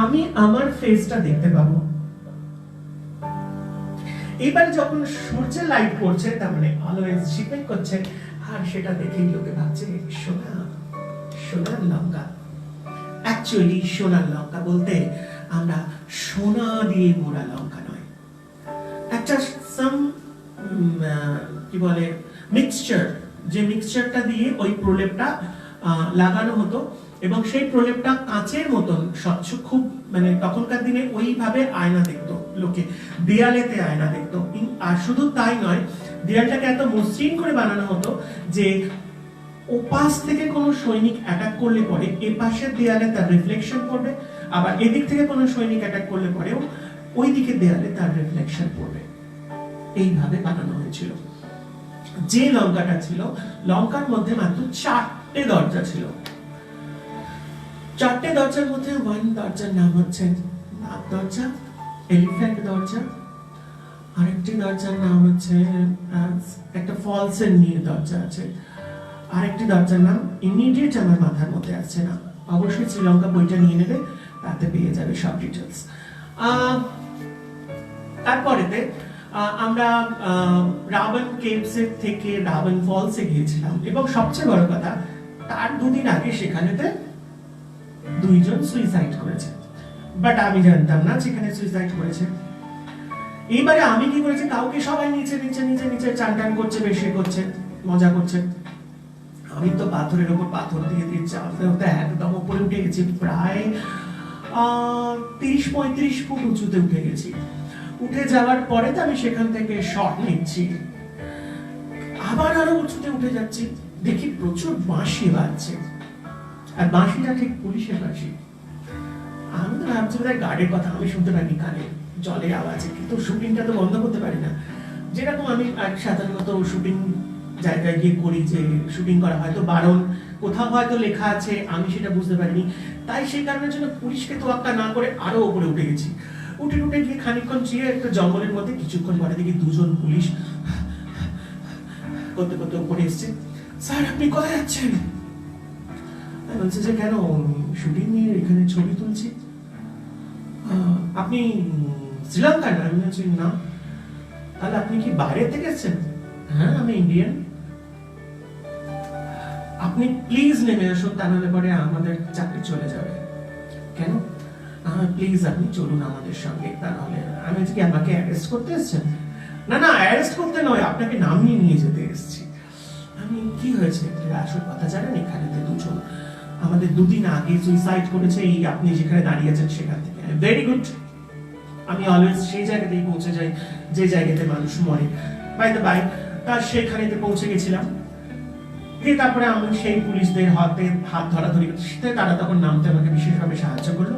আমি আমার ফেসটা দেখতে পাবো। এবার যখন সূর্যের লাইট পড়ছে, তার মানে আলো ঝিকমিক করছে, আর সেটা দেখেই লোকে ভাবছে সোনা, সোনার লঙ্কা। অ্যাকচুয়ালি সোনার লঙ্কা বলতে আমরা সোনা দিয়ে মোড়া লঙ্কা নয়, একটা কি বলে মিক্সচার, যে মিক্সচারটা দিয়ে ওই প্রলেপটা লাগানো হতো, এবং সেই প্রলেপটা কাঁচের মতন স্বচ্ছ, খুব মানে তখনকার দিনে ওইভাবে আয়না দেখতো লোকে, দেয়ালেতে আয়না দেখতো। আর শুধু তাই নয়, দেয়ালটাকে এত মসৃণ করে বানানো হতো যে ওপাশ থেকে কোনো সৈনিক অ্যাটাক করলে পরে এ পাশের দেয়ালে তার রিফ্লেকশন পড়বে, আবার এদিক থেকে কোনো সৈনিক অ্যাটাক করলে পরেও ওই দিকের দেয়ালে তার রিফ্লেকশন পড়বে। এইভাবে বানানো হয়েছিল। যে লঙ্কাটা ছিল, লঙ্কার মধ্যে মাত্র 4টে দরজা ছিল। 4টে দরজার মধ্যে ওয়ান দরজার নাম হচ্ছে নাগ দরজা, এলিফ্যান্ট দরজা, আরেকটি দরজার নাম হচ্ছে একটা ফলসের নিয়ে দরজা আছে, আরেকটি দরজার নাম ইমিডিয়েট আমার মাথার মধ্যে আসছে না, অবশ্যই শ্রীলঙ্কা বইটা নিয়ে নেবে, তাতে পেয়ে যাবে সব ডিটেলস। তারপরেতে আমরা রাবণ কেভসের থেকে রাবণ ফলসে গিয়েছিলাম, এবং সবচেয়ে বড় কথা তার দুদিন আগে সেখানেতে 2 জন সুইসাইড করেছে, বাট আমি জানতাম না সেখানে সুইসাইড করেছে। এইবারে আমি কি করেছি, কাউকে সবাই নিচে নিচে নিচে নিচে চান টান করছে, বেশি করছে, মজা করছে, আমি তো পাথরের উপর পাথর দিয়ে দিয়ে চাপতে হতে একদম উপরে উঠে গেছি, প্রায় 30-35 ফুট উঁচুতে উঠে গেছি। উঠে যাওয়ার পরে তো আমি সেখান থেকে শট নিচ্ছি, আবার আরো উঁচুতে উঠে যাচ্ছি, দেখি প্রচুর বাঁশি বাজছে, আর বাঁশিটা ঠিক পুলিশের বাঁশি। আমি তো ভাবছি বোধহয় গার্ডের কথা, আমি শুনতে পাইনি কানে জলের আওয়াজে, কিন্তু শুটিংটা তো বন্ধ করতে পারি না। যেরকম আমি সাধারণত শুটিং জায়গায় গিয়ে করি, যে শুটিং করা হয়তো বারণ, কোথাও হয়তো লেখা আছে, আমি সেটা বুঝতে পারিনি, তাই সেই কারণের জন্য পুলিশকে তোয়াক্কা না করে আরো উপরে উঠে গেছি। উঠে উঠে গিয়ে খানিকক্ষণ চেয়ে একটা জঙ্গলের মধ্যে, কিছুক্ষণ পরে দেখি 2 জন পুলিশ করতে করতে উপরে এসছে। স্যার আপনি কোথায় যাচ্ছেন? আমি বলছি যে কেন, শুটিং নিয়ে এখানে ছবি তুলছি। আপনি শ্রীলঙ্কার? আমি বলছি না। তাহলে আপনি কি বাইরে থেকে এসেছেন? হ্যাঁ আমি ইন্ডিয়ান। আপনি প্লিজ নেমে আসুন, তা নাহলে পরে আমাদের চাকরি চলে যাবে। কেন? প্লিজ আপনি চলুন আমাদের সঙ্গে, তা নাহলে। আমি বলছি কি আমাকে অ্যারেস্ট করতে এসেছেন? না না, অ্যারেস্ট করতে নয়, আপনাকে নামিয়ে নিয়ে যেতে এসেছি। আমি কি হয়েছে আসল কথা জানেন, এখানে 2 জন আমাদের 2 দিন আগে সুইসাইড করেছে, এই আপনি যেখানে দাঁড়িয়ে আছেন সেখান থেকে। ভেরি গুড, আমি অলওয়েজ সেই জায়গাতেই পৌঁছে যাই যে জায়গাতে মানুষ মরে। বাই দ্য বাই, তার সেখানেতে পৌঁছে গেছিলাম। দিয়ে তারপরে আমি সেই পুলিশদের হাতে হাত ধরাধরি, তারা তখন নামতে আমাকে বিশেষভাবে সাহায্য করলো,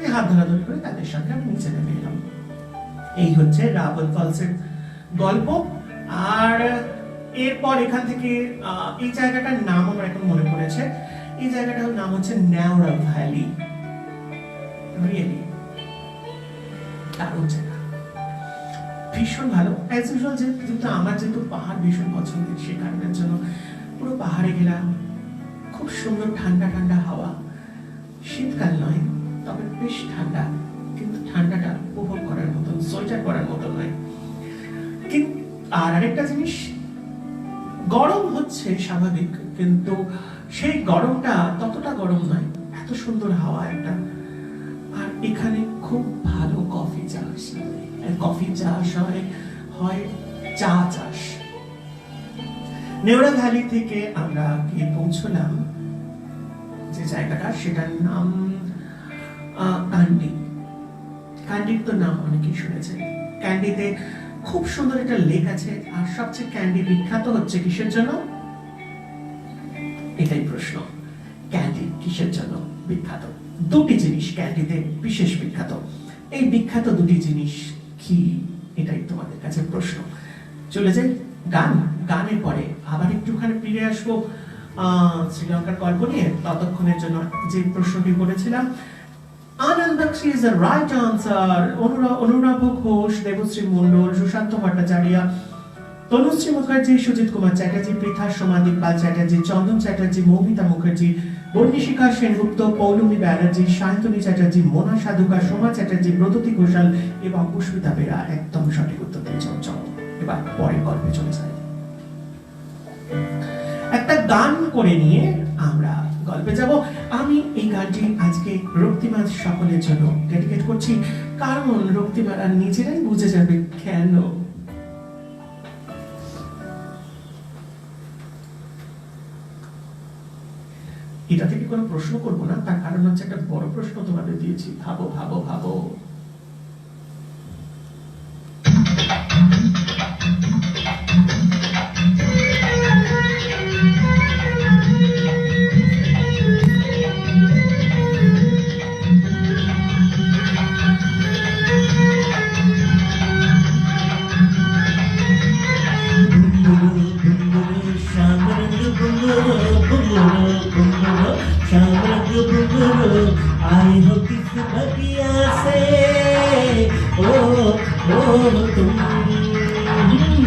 এই হাত ধরাধরি করে তাদের সঙ্গে আমি নিচে নেমে এলাম। এই হচ্ছে রাবণ ফলসের গল্প। আর এরপর এখান থেকে এই জায়গাটার নাম আমার এখন মনে পড়েছে, এই জায়গাটার নাম হচ্ছে নেওরা ভ্যালি। রিয়েলি দারুণ জায়গা, ভীষণ ভালো। অ্যাজ ইউজুয়াল, যেহেতু আমার যেহেতু পাহাড় ভীষণ পছন্দের, সে কারণের জন্য পুরো পাহাড়ে গেলাম। খুব সুন্দর ঠান্ডা ঠান্ডা হাওয়া, শীতকাল নয় তবে বেশ ঠান্ডা, কিন্তু ঠান্ডাটা উপভোগ করার মতন, সোয়েটার পরার মতন নয়। কিন্তু আর আরেকটা জিনিস, গরম হচ্ছে স্বাভাবিক, কিন্তু সেই গরমটা ততটা গরম নয়, এত সুন্দর হাওয়া একটা। আর এখানে খুব ভালো কফি চাষ হয় চা চাষ। নেওরা ভ্যালি থেকে আমরা গিয়ে পৌঁছলাম যে জায়গাটা, সেটার নাম কান্ডি। ক্যান্ডির তো নাম অনেকেই শুনেছে। ক্যান্ডিতে খুব সুন্দর একটা লেক আছে, আর সবচেয়ে ক্যান্ডি বিখ্যাত হচ্ছে কিসের জন্য? এটাই প্রশ্ন, ক্যান্ডি কিসের জন্য বিখ্যাত? 2টি জিনিস ক্যান্ডিতে বিশেষ বিখ্যাত। এই বিখ্যাত 2টি জিনিস কি, এটাই তোমাদের কাছে প্রশ্ন। চলে যাই গানের পরে আবার একটুখানি ফিরে আসবো শ্রীলঙ্কার গল্প নিয়ে ততক্ষণের জন্য যে প্রশ্নটি করেছিলাম, Anand Bakshi is the right answer. Anurag Ghosh, Debashree Mondal, Sushanta Bhattacharya, Tanushree Mukherjee, Sujit Kumar Chatterjee, Pritha Samadip Pal Chatterjee, Chandan Chatterjee, Moumita Mukherjee, Barnishika Sengupta, Poulami Banerjee, Sayantani Chatterjee, Mona Sadhuka, Soma Chatterjee, Bratati Ghoshal এবং পুষ্পিতা বেরা একদম সঠিক উত্তর দিয়েছেন। চলো এবার পরের গল্পে চলে যাই। একটা গান করে নিয়ে আমরা গল্পে যাব। আমি এই গানটি আজকে রক্তিমা সকলের জন্য ডেডিকেট করছি, কারণ রক্তিমারা নিজেরাই বুঝে যাবে কেন। এটা থেকে কোনো প্রশ্ন করবো না, তার কারণ হচ্ছে একটা বড় প্রশ্ন তোমাদের দিয়েছি। ভাবো ভাবো ভাবো। आए हो किस बगिया से, ओ तुम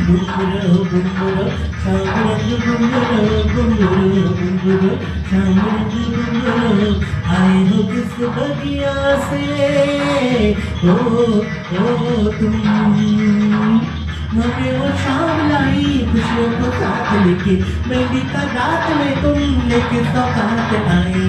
गुंगुरो गुंगुरो शामरंग गुंगुरो शामरंग गुंगुरो, आए हो किस बगिया से, ओ तुम। मगर वो शाम लाई खुशियों को साथ लेके, मेहंदी का रात में तुम लेके सौगात आए।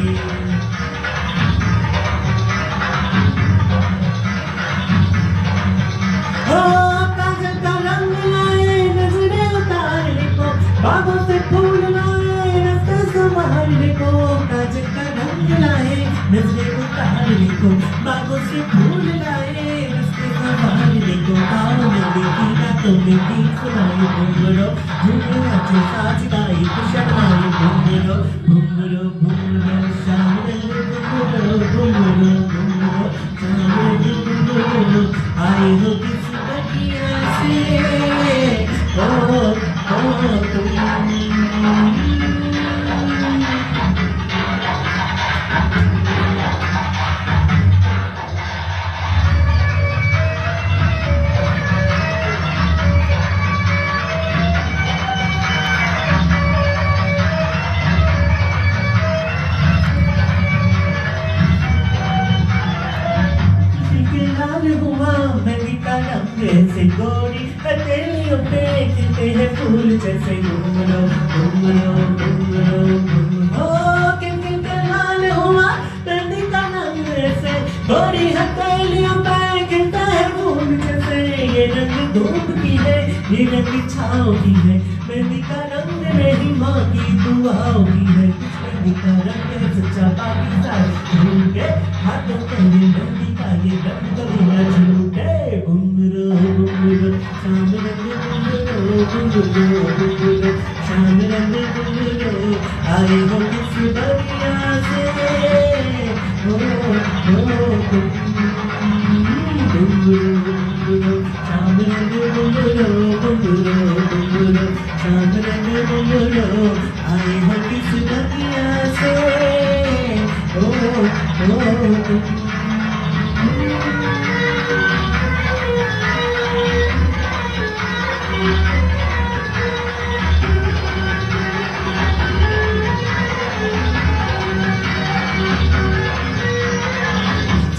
काजल का रंग लाए नजरें उतारने को, बागों से फूल लाए रास्ते संभालने को। काजल का रंग लाए नजरें उतारने को, बागों से फूल लाए रास्ते संभालने को। आओ मेरी रातों में गीत सुनाई घुंघरो, झूमर नाचे साज गाई शर्माई घुंघरो घुंघरो घुंघरो शाम रंग घुंघरो घुंघरो घुंघरो शाम रंग घुंघरो, आए हो किस बगिया से, ओ तुम। जैसे गोरी हथेलियों पे खिलते हैं फूल जैसे घुंघरो घुंघरो घुंघरो घुंघरो, किनकिन लाल हुआ मेहंदी का रंग जैसे, गोरी हथेलियों पे खिलता है फूल जैसे। ये रंग धूप की है, ये रंग छाँव की है, मेहंदी का रंग नहीं माँ की दुआओं की है। मेहंदी का रंग है सच्चा, बाकी सारे झूठे, हाथों पे मेहंदी का ये रंग कभी न झूठे। घुंघरो घुंघरो शाम रंग घुंघरो घुंघरो घुंघरो शाम रंग घुंघरो, आए हो किस बगिया से, ओ तुम। घुंघरो घुंघरो शाम रंग घुंघरो घुंघरो घुंघरो शाम रंग घुंघरो, आए हो किस बगिया से, ओ तुम।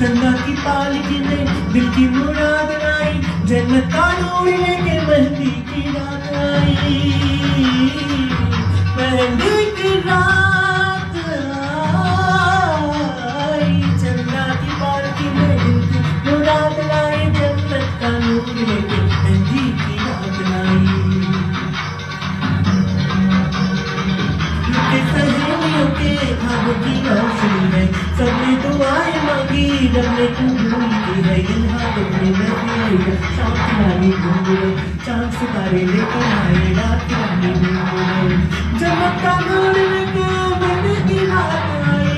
चंदा की पालकी में दिल की मुराद आई, जन्नत का नूर लेके मेहंदी की रात आई, मेहंदी की रात आई। चंदा की पालकी में दिल की मुराद लाई, जन्नत का नूर लेके मेहंदी की रात आई। सहेलियों के ख्वाबों की रोशनी है, सबने दुआएं मांगी, रब ने कबूल की है। इन हाथों में मेहंदी शाम की रानी घुंघरो, चांद सितारे लेकर आए रात की रानी घुंघरो, जन्नत का नूर लेके मेहंदी की रात आई।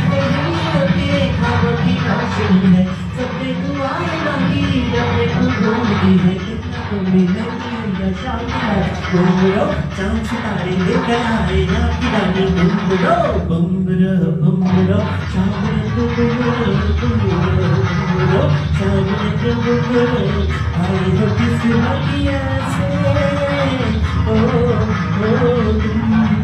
सहेलियों के ख्वाबों की रोशनी है, सबने दुआएं मांगी, रब ने कबूल की है। इन हाथों में मेहंदी का शानदार घुंघरू चांद सितारे लेकर आए आपकी रानी घुंघरू घुंघरू घुंघरू शाम रंग घुंघरू घुंघरू घुंघरू शाम रंग घुंघरू आई हो किस बगिया से ओ घुंघरू घुंघरू ओ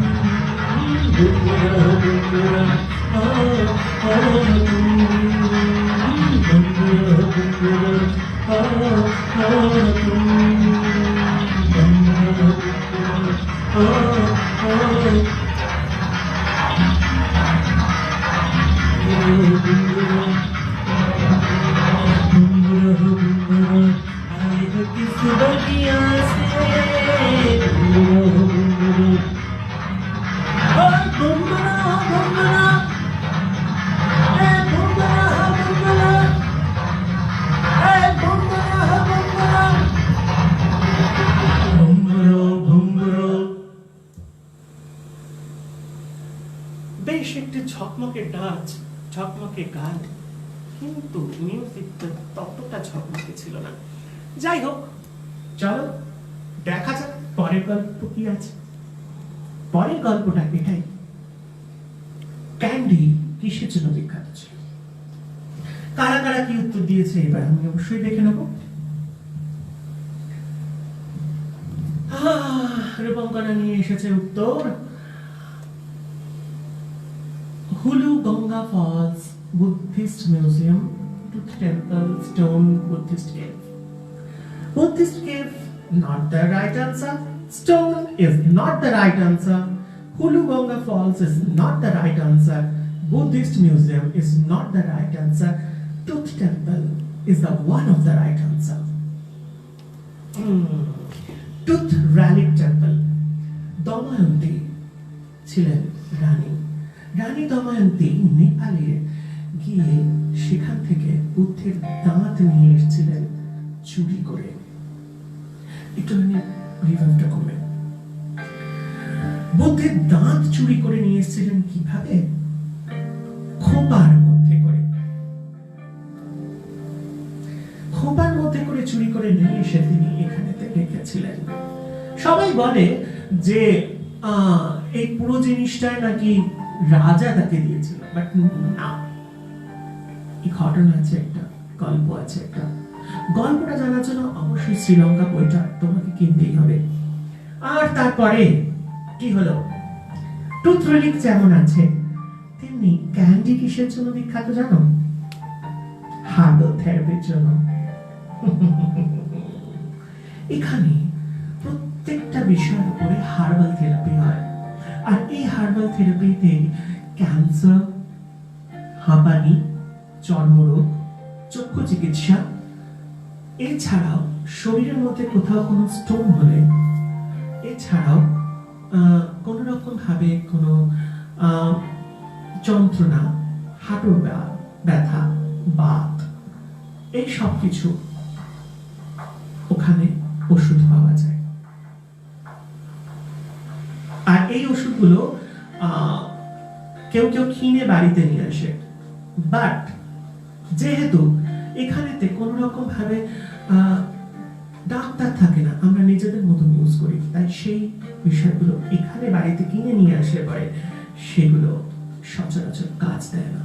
বেশ একটি ঝকমকে ডাচ, ঝকমকে গান, কিন্তু মিউজিকটা ততটা ঝকমকে ছিল না। যাই হোক, চলো দেখা যাক পরের গল্প কি আছে। পরের গল্পটা এটাই, ক্যান্ডি কিসের জন্য বিখ্যাত ছিল। কারা কারা কি উত্তর দিয়েছে এবার আমি অবশ্যই দেখে নেব। রূপঙ্কনা নিয়ে এসেছে উত্তর Hulu Ganga Falls Buddhist Museum, Tooth Temple, Stone Buddhist Cave. Buddhist Cave, not the right answer. Stone is not the right answer. Hulu Ganga Falls is not the right answer. Buddhist Museum is not the right answer. Tooth Temple is the one of the right answer. Tooth Relic Temple. Damayanti ছিলেন রানী। রানী দময়ন্তী নেপালে গিয়ে সেখান থেকে বুদ্ধের দাঁত নিয়ে এসেছিলেন চুরি করে। একটুখানি রিভাইভটা করবে। বুদ্ধের দাঁত চুরি করে নিয়ে এসেছিলেন কিভাবে? খোপার মধ্যে করে। খোপার মধ্যে করে চুরি করে নিয়ে এসে তিনি এখানেতে রেখেছিলেন। সবাই বলে যে এই পুরো জিনিসটা নাকি রাজা তাকে দিয়েছিল, বাট না, এই ঘটনা আছে একটা, গল্প আছে একটা। গল্পটা জানার জন্য অবশ্যই শ্রীলঙ্কা বইটা তোমাকে কিনতেই হবে। আর তারপরে কি হলো, টুথ রিলিক যেমন আছে তেমনি ক্যান্ডি কিসের জন্য বিখ্যাত জানো? হার্বাল থেরাপির জন্য। এখানে প্রত্যেকটা বিষয়ের উপরে হার্বাল থেরাপি হয়। আর এই হার্বাল থেরাপিতে ক্যান্সার, হাঁপানি, চর্মরোগ, চক্ষু চিকিৎসা, এছাড়াও শরীরের মধ্যে কোথাও কোনো স্টোন হলে, এছাড়াও কোন রকম ভাবে কোনো যন্ত্রণা, হাঁটুর ব্যথা, বাত, এই সব কিছু ওখানে ওষুধ পাওয়া যায়। আর এই ওষুধগুলো কেউ কেউ কিনে বাড়িতে নিয়ে আসে, বাট যেহেতু এখানেতে কোন রকম ভাবে ডাক্তার থাকে না, আমরা নিজেদের মতন ইউজ করি, তাই সেই বিষয়গুলো এখানে বাড়িতে কিনে নিয়ে আসলে পরে সেগুলো সচরাচর কাজ দেয় না।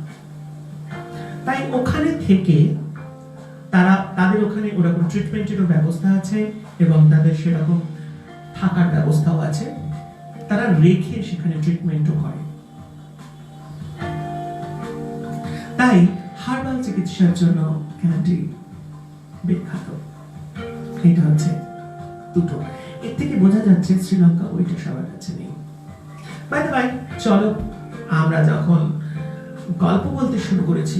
তাই ওখানে থেকে তাদের ওখানে ওরকম ট্রিটমেন্টেরও ব্যবস্থা আছে এবং তাদের সেরকম থাকার ব্যবস্থাও আছে, তারা রেখে সেখানে ট্রিটমেন্টও করে। তাই হার্বাল চিকিৎসার জন্য ক্যান্ডি বিখ্যাত। এটা হচ্ছে দুটো। এর থেকে বোঝা যাচ্ছে শ্রীলঙ্কা ওইটা সবার কাছে নেই। বাই দ্য বাই, চলো আমরা যখন গল্প বলতে শুরু করেছি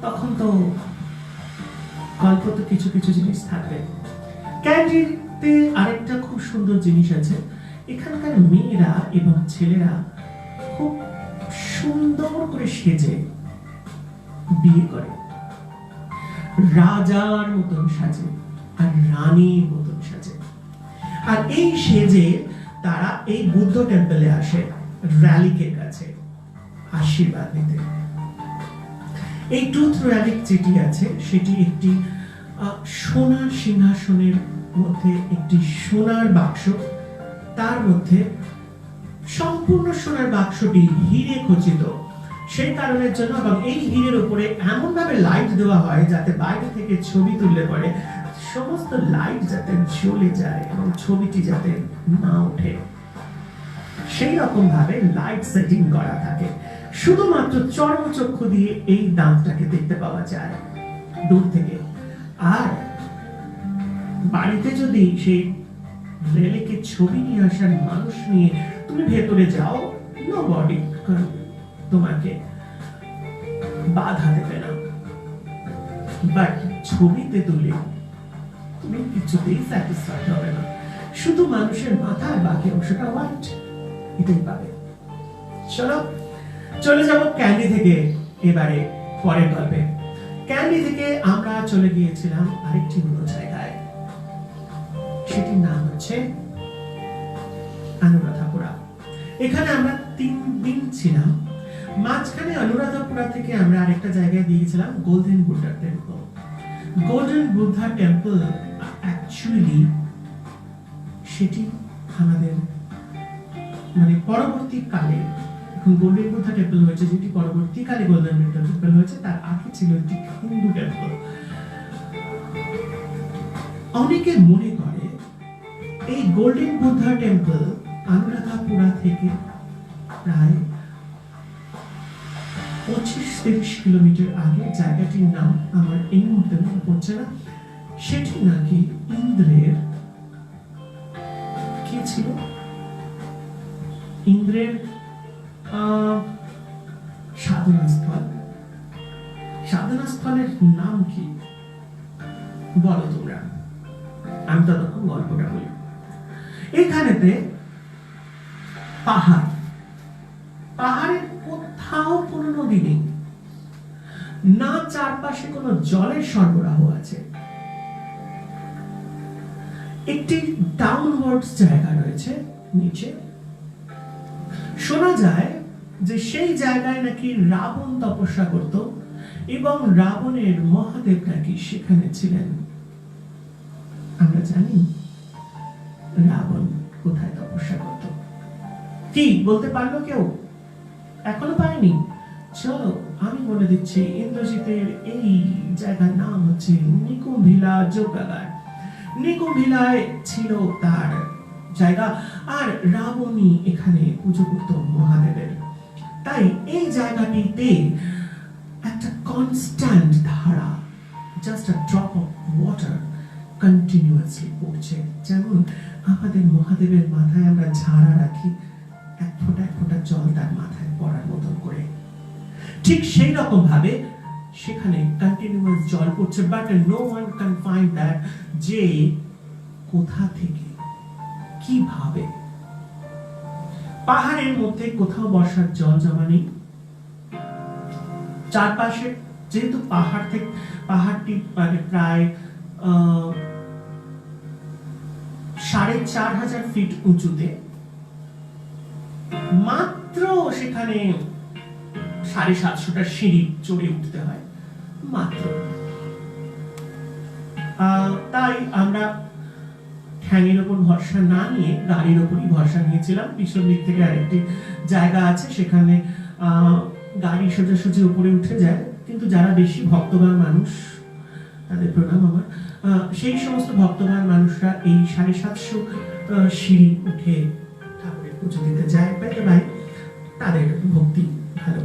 তখন তো গল্প তো কিছু কিছু জিনিস থাকবে। ক্যান্ডিতে আরেকটা খুব সুন্দর জিনিস আছে, এখানকার মেয়েরা এবং ছেলেরা খুব সুন্দর করে সেজে বিয়ে করে, রাজার মতন সাজে আর রানীর মতন সাজে। আর এই সেজে তারা এই বুদ্ধ টেম্পলে আসে র্যালিকের কাছে আশীর্বাদ নিতে। এই টুথ র্যালিক যেটি আছে সেটি একটি সোনার সিংহাসনের মধ্যে একটি সোনার বাক্স, তার মধ্যে সম্পূর্ণ সোনার বাক্সটি হিরে খচিত। সেই কারণের জন্য এবং এই হিরের উপরে এমন ভাবে লাইট দেওয়া হয় যাতে বাইরে থেকে ছবি তুললে পরে সমস্ত লাইট যাতে জ্বলে যায় এবং ছবিটি যাতে না ওঠে, সেই রকম ভাবে লাইট সেটিং করা থাকে। শুধুমাত্র চর্মচক্ষু দিয়ে এই দাঁতটাকে দেখতে পাওয়া যায় দূর থেকে। আর বাড়িতে যদি সেই রেলেকে ছবি নিয়ে আসার মানুষ নিয়ে তুমি ভেতরে যাও, নো বডি তোমাকে বাধা দেবে না, বাট ছবিতে তুলে তুমি কিছুতেই স্যাটিসফাইড হবে না। শুধু মানুষের মাথার বাকি অংশটা হোয়াইট, এটাই পাবে। চলো চলে যাব ক্যান্ডি থেকে এবারে পরের গল্পে। ক্যান্ডি থেকে আমরা চলে গিয়েছিলাম আরেকটি অন্য জায়গায়, সেটির নাম হচ্ছে অনুরাধাপুরা। এখানে আমরা 3 দিন ছিলাম। মাঝখানে অনুরাধাপুরা থেকে আমরা আরেকটা জায়গায় গিয়েছিলাম golden Buddha temple. Golden Buddha temple actually সেটি আমাদের মানে পরবর্তীকালে, এখন গোল্ডেন বুদ্ধা টেম্পল হয়েছে যেটি পরবর্তীকালে গোল্ডেন বুদ্ধা টেম্পল হয়েছে, তার আগে ছিল একটি হিন্দু টেম্পল। অনেকে মনে করে এই গোল্ডেন বুদ্ধা টেম্পল অনুরাধাপুরা থেকে প্রায় 25-30 কিলোমিটার আগে। জায়গাটির নাম আমার এই মুহূর্তে মনে পড়ছে না। সেটি নাকি ইন্দ্রের কি ছিল, ইন্দ্রের সাধনাস্থল। সাধনাস্থলের নাম কি বলো তোমরা, আমি ততক্ষণ গল্পটা বলি। এখানেতে পাহাড়, পাহাড়ের কোথাও কোনো নদী নেই, না চারপাশে কোনো জলের সরবরাহ আছে। একটি ডাউনওয়ার্ডস জায়গা রয়েছে নিচে। শোনা যায় যে সেই জায়গায় নাকি রাবণ তপস্যা করত এবং রাবণের মহাদেব নাকি সেখানে ছিলেন। আমরা জানি রাবণ কোথায় তপস্যা করত, কি বলতে পারলো কেউ? এখনো পারেনি? চলো আমি বলে দিচ্ছি। ইন্দ্রজিতের এই জায়গার নাম হচ্ছে নিকুম্ভিলা যোগাগার। নিকুম্ভিলায় ছিল তার জায়গা, আর রাবণী এখানে পুজো করত মহাদেবের। তাই এই জায়গাটিতে একটা কনস্ট্যান্ট ধারা, just a drop of water continuously পড়ছে। যেমন আমাদের মহাদেবের মাথায় আমরা ঝাড়া রাখি, এক ফোঁটা জল তার মাথায় পড়ার মতন করে, ঠিক সেই রকম ভাবে সেখানে কন্টিনিউয়াস জল পড়ছে। But no one can find that যে কোথা থেকে কিভাবে। পাহাড়ের মধ্যে কোথাও বর্ষার জল জমা নেই। চারপাশে যেহেতু পাহাড় থেকে, পাহাড়টি মানে প্রায় 4500 ফিট উঁচুতে, মাত্র সেখানে 750টা সিঁড়ি চড়ে উঠতে হয় মাত্র। তাই আমরা ঠ্যাঙের ওপর ভরসা না নিয়ে গাড়ির ওপরই ভরসা নিয়েছিলাম। পিছন দিক থেকে আরেকটি জায়গা আছে, সেখানে গাড়ি সোজাসুজি উপরে উঠে যায়। কিন্তু যারা বেশি ভক্তবান মানুষ, তাদের প্রণাম আমার, সেই সমস্ত ভক্তবান মানুষরা এই 750 সিঁড়ি উঠে ঠাকুরের পুজো দিতে যায়। ভাই তাদের ভক্তি ভালো।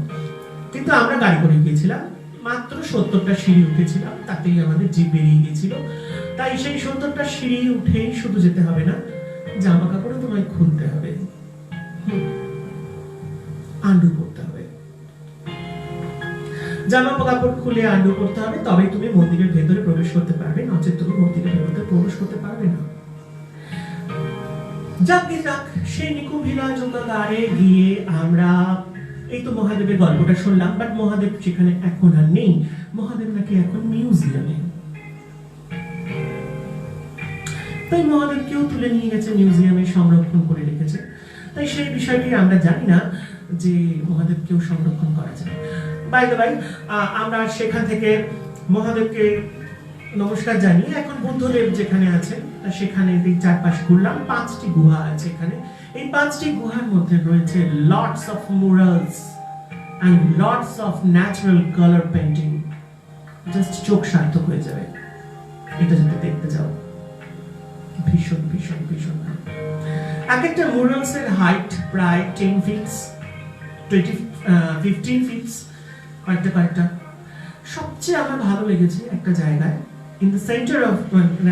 কিন্তু আমরা গাড়ি করে গিয়েছিলাম, মাত্র 70টা সিঁড়ি উঠেছিলাম, তাতেই আমাদের জিভ বেরিয়ে গিয়েছিল। তাই সেই 70টা সিঁড়ি উঠেই শুধু যেতে হবে না, জামা কাপড়ও তোমায় খুলতে হবে, আন্ডু পরতে হবে। জামা কাপড় খুলে আন্ডু পরতে হবে, তবেই তুমি মন্দিরের ভেতরে প্রবেশ করতে পারবে, নচেত তুমি মন্দিরের ভেতরে প্রবেশ করতে পারবে না। যাক সেই নিকুম্ভিলা যোগাগারে গিয়ে আমরা এই তো মহাদেবের গল্পটা শুনলাম। বাট মহাদেব সেখানে এখন আর নেই। মহাদেব নাকি এখন মিউজিয়ামে। তাই মহাদেবকেও তুলে নিয়ে গেছে মিউজিয়ামে, সংরক্ষণ করে রেখেছে। তাই সেই বিষয়টি আমরা জানি না যে মহাদেবকেও সংরক্ষণ করা যায়। বাই দ্য বাই, আমরা সেখান থেকে মহাদেবকে নমস্কার জানিয়ে এখন বুদ্ধদেব যেখানে আছেন সেখানে এই চারপাশে ঘুরলাম। 5টি গুহা আছে এখানে। এই 5টি গুহার মধ্যে রয়েছে lots of murals and lots of natural colour painting. Just চোখ সার্থক হয়ে যাবে এটা যদি দেখতে যাও। ভীষণ ভীষণ ভীষণ এক একটা মুরালস এর হাইট প্রায় 10 ফিটস 15 ফিটস কয়েকটা। সবচেয়ে আমার ভালো লেগেছে একটা জায়গায় ইন দ্য সেন্টার অফ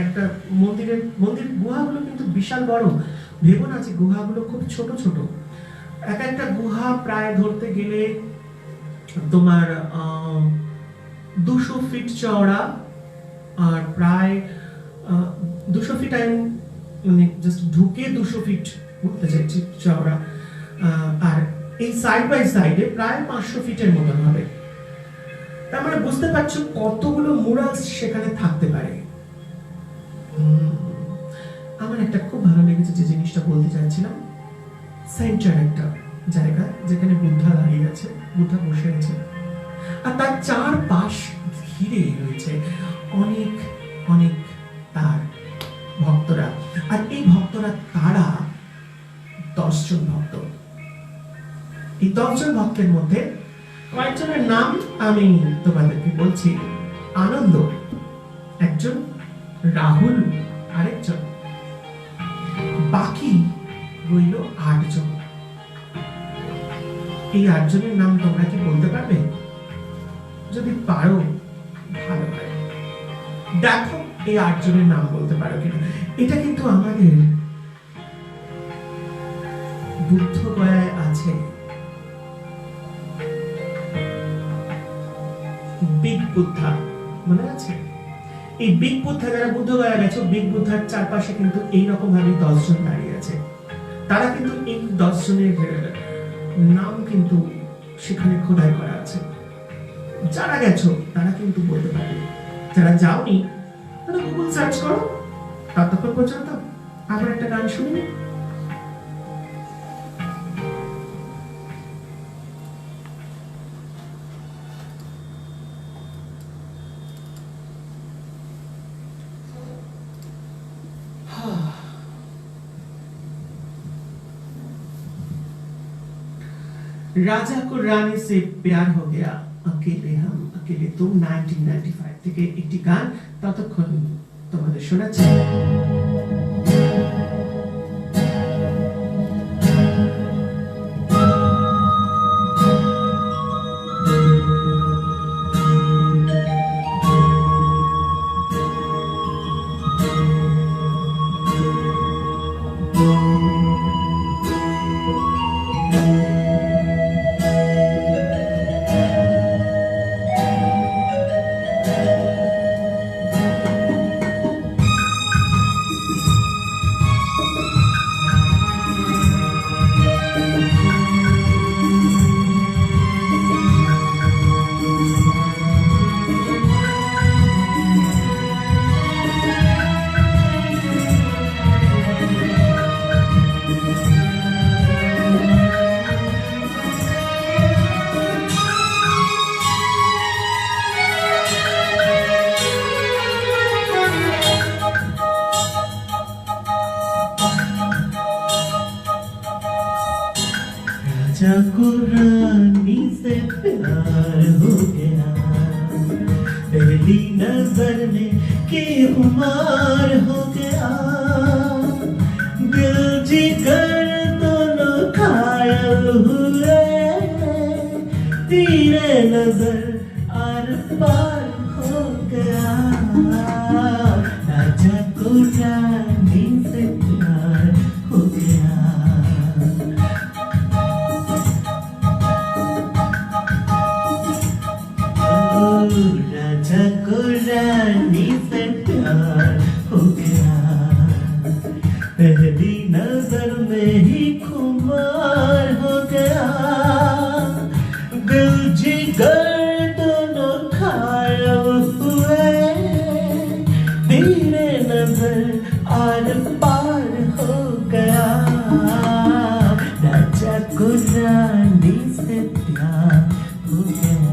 একটা মন্দির গুহাগুলো কিন্তু বিশাল বড়, ভেবো না যে গুহাগুলো খুব ছোট ছোট। এক একটা গুহা প্রায় ধরতে গেলে তোমার 200 ফিট চওড়া আর প্রায় 200 ফিট মানে জাস্ট ঢুকে 200 ফিট বলতে চাইছি চওড়া, আর এই সাইড বাই সাইডে প্রায় 500 ফিটের মতন হবে। তার মানে বুঝতে পারছো কতগুলো মুরালস সেখানে থাকতে পারে। আমার একটা খুব ভালো লেগেছে যে জিনিসটা বলতে চাইছিলাম, সেন্টার একটা জায়গা যেখানে বুদ্ধা দাঁড়িয়ে আছে, বুদ্ধা বসে আছে, আর তার চারপাশ ঘিরে রয়েছে অনেক অনেক তার ভক্তরা। আর এই ভক্তরা তারা 10 জন ভক্ত। এই 10 জন ভক্তের মধ্যে কয়েকজনের নাম আমি তোমাদেরকে বলছি। আনন্দ একজন, রাহুল আরেকজন, বাকি রইল 8 জন। এই 8 জনের নাম তোমরা কি বলতে পারবে? যদি পারো ভালো হয়, দেখো এই 8 জনের নাম বলতে পারো কিনা। এটা কিন্তু আমাদের বুদ্ধ গয়ায় আছে। বিগ বুদ্ধা মনে আছে? এই বিগ বুদ্ধা, যারা বুদ্ধ গয়া গেছো, বিগ বুদ্ধার চারপাশে কিন্তু এইরকম ভাবে 10 জন দাঁড়িয়ে আছে। তারা কিন্তু এই 10 জনের নাম কিন্তু সেখানে খোদাই করা আছে। যারা গেছো তারা কিন্তু বলতে পারবে, যারা যাওনি তারা গুগল সার্চ করো। ততক্ষণ পর্যন্ত আবার একটা গান শুনি। राजा को रानी से प्यार हो गया, अकेले हम अकेले तुम 1995 থেকে একটি গান ততক্ষণ তোমাদের শোনাচ্ছি। राजा को रानी से प्यार हो गया, पहली नजर में के खुमार हो गया, दिल जिगर दोनों घायल हुए, तेरे नजर आर पार हो गया। राजा को रानी से प्यार हो गया। राजा को रानी से प्यार हो गया, पहली नजर में ही खुमार हो गया, दिल जिगर दोनों घायल हुए, तेरे नजर आर पार हो गया। राजा को रानी से प्यार हो गया।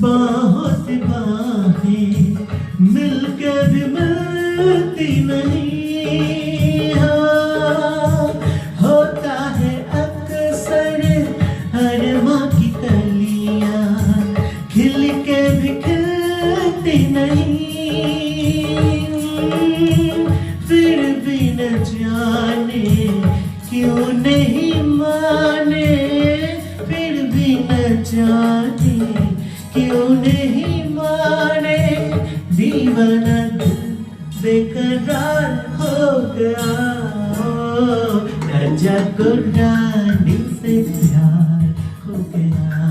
बाहों से बाहें मिलके भी मिलती नहीं। हाँ, होता है अक्सर हर माँ की कलियां खिल के भी खिलती नहीं। फिर भी न जाने क्यों नहीं माने, फिर भी न जाने क्यों नहीं माने। दीवाना बेकरार हो गया, राजा को रानी से प्यार हो गया।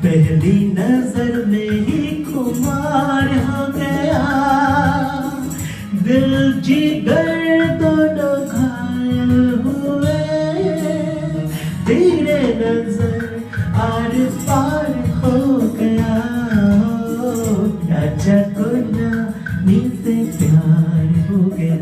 पहली नजर में ही खुमार हो गया, दिल जिगर दोनों घायल हुए। तेरे नजर आर पार हो गया, राजा को रानी से प्यार हो गया।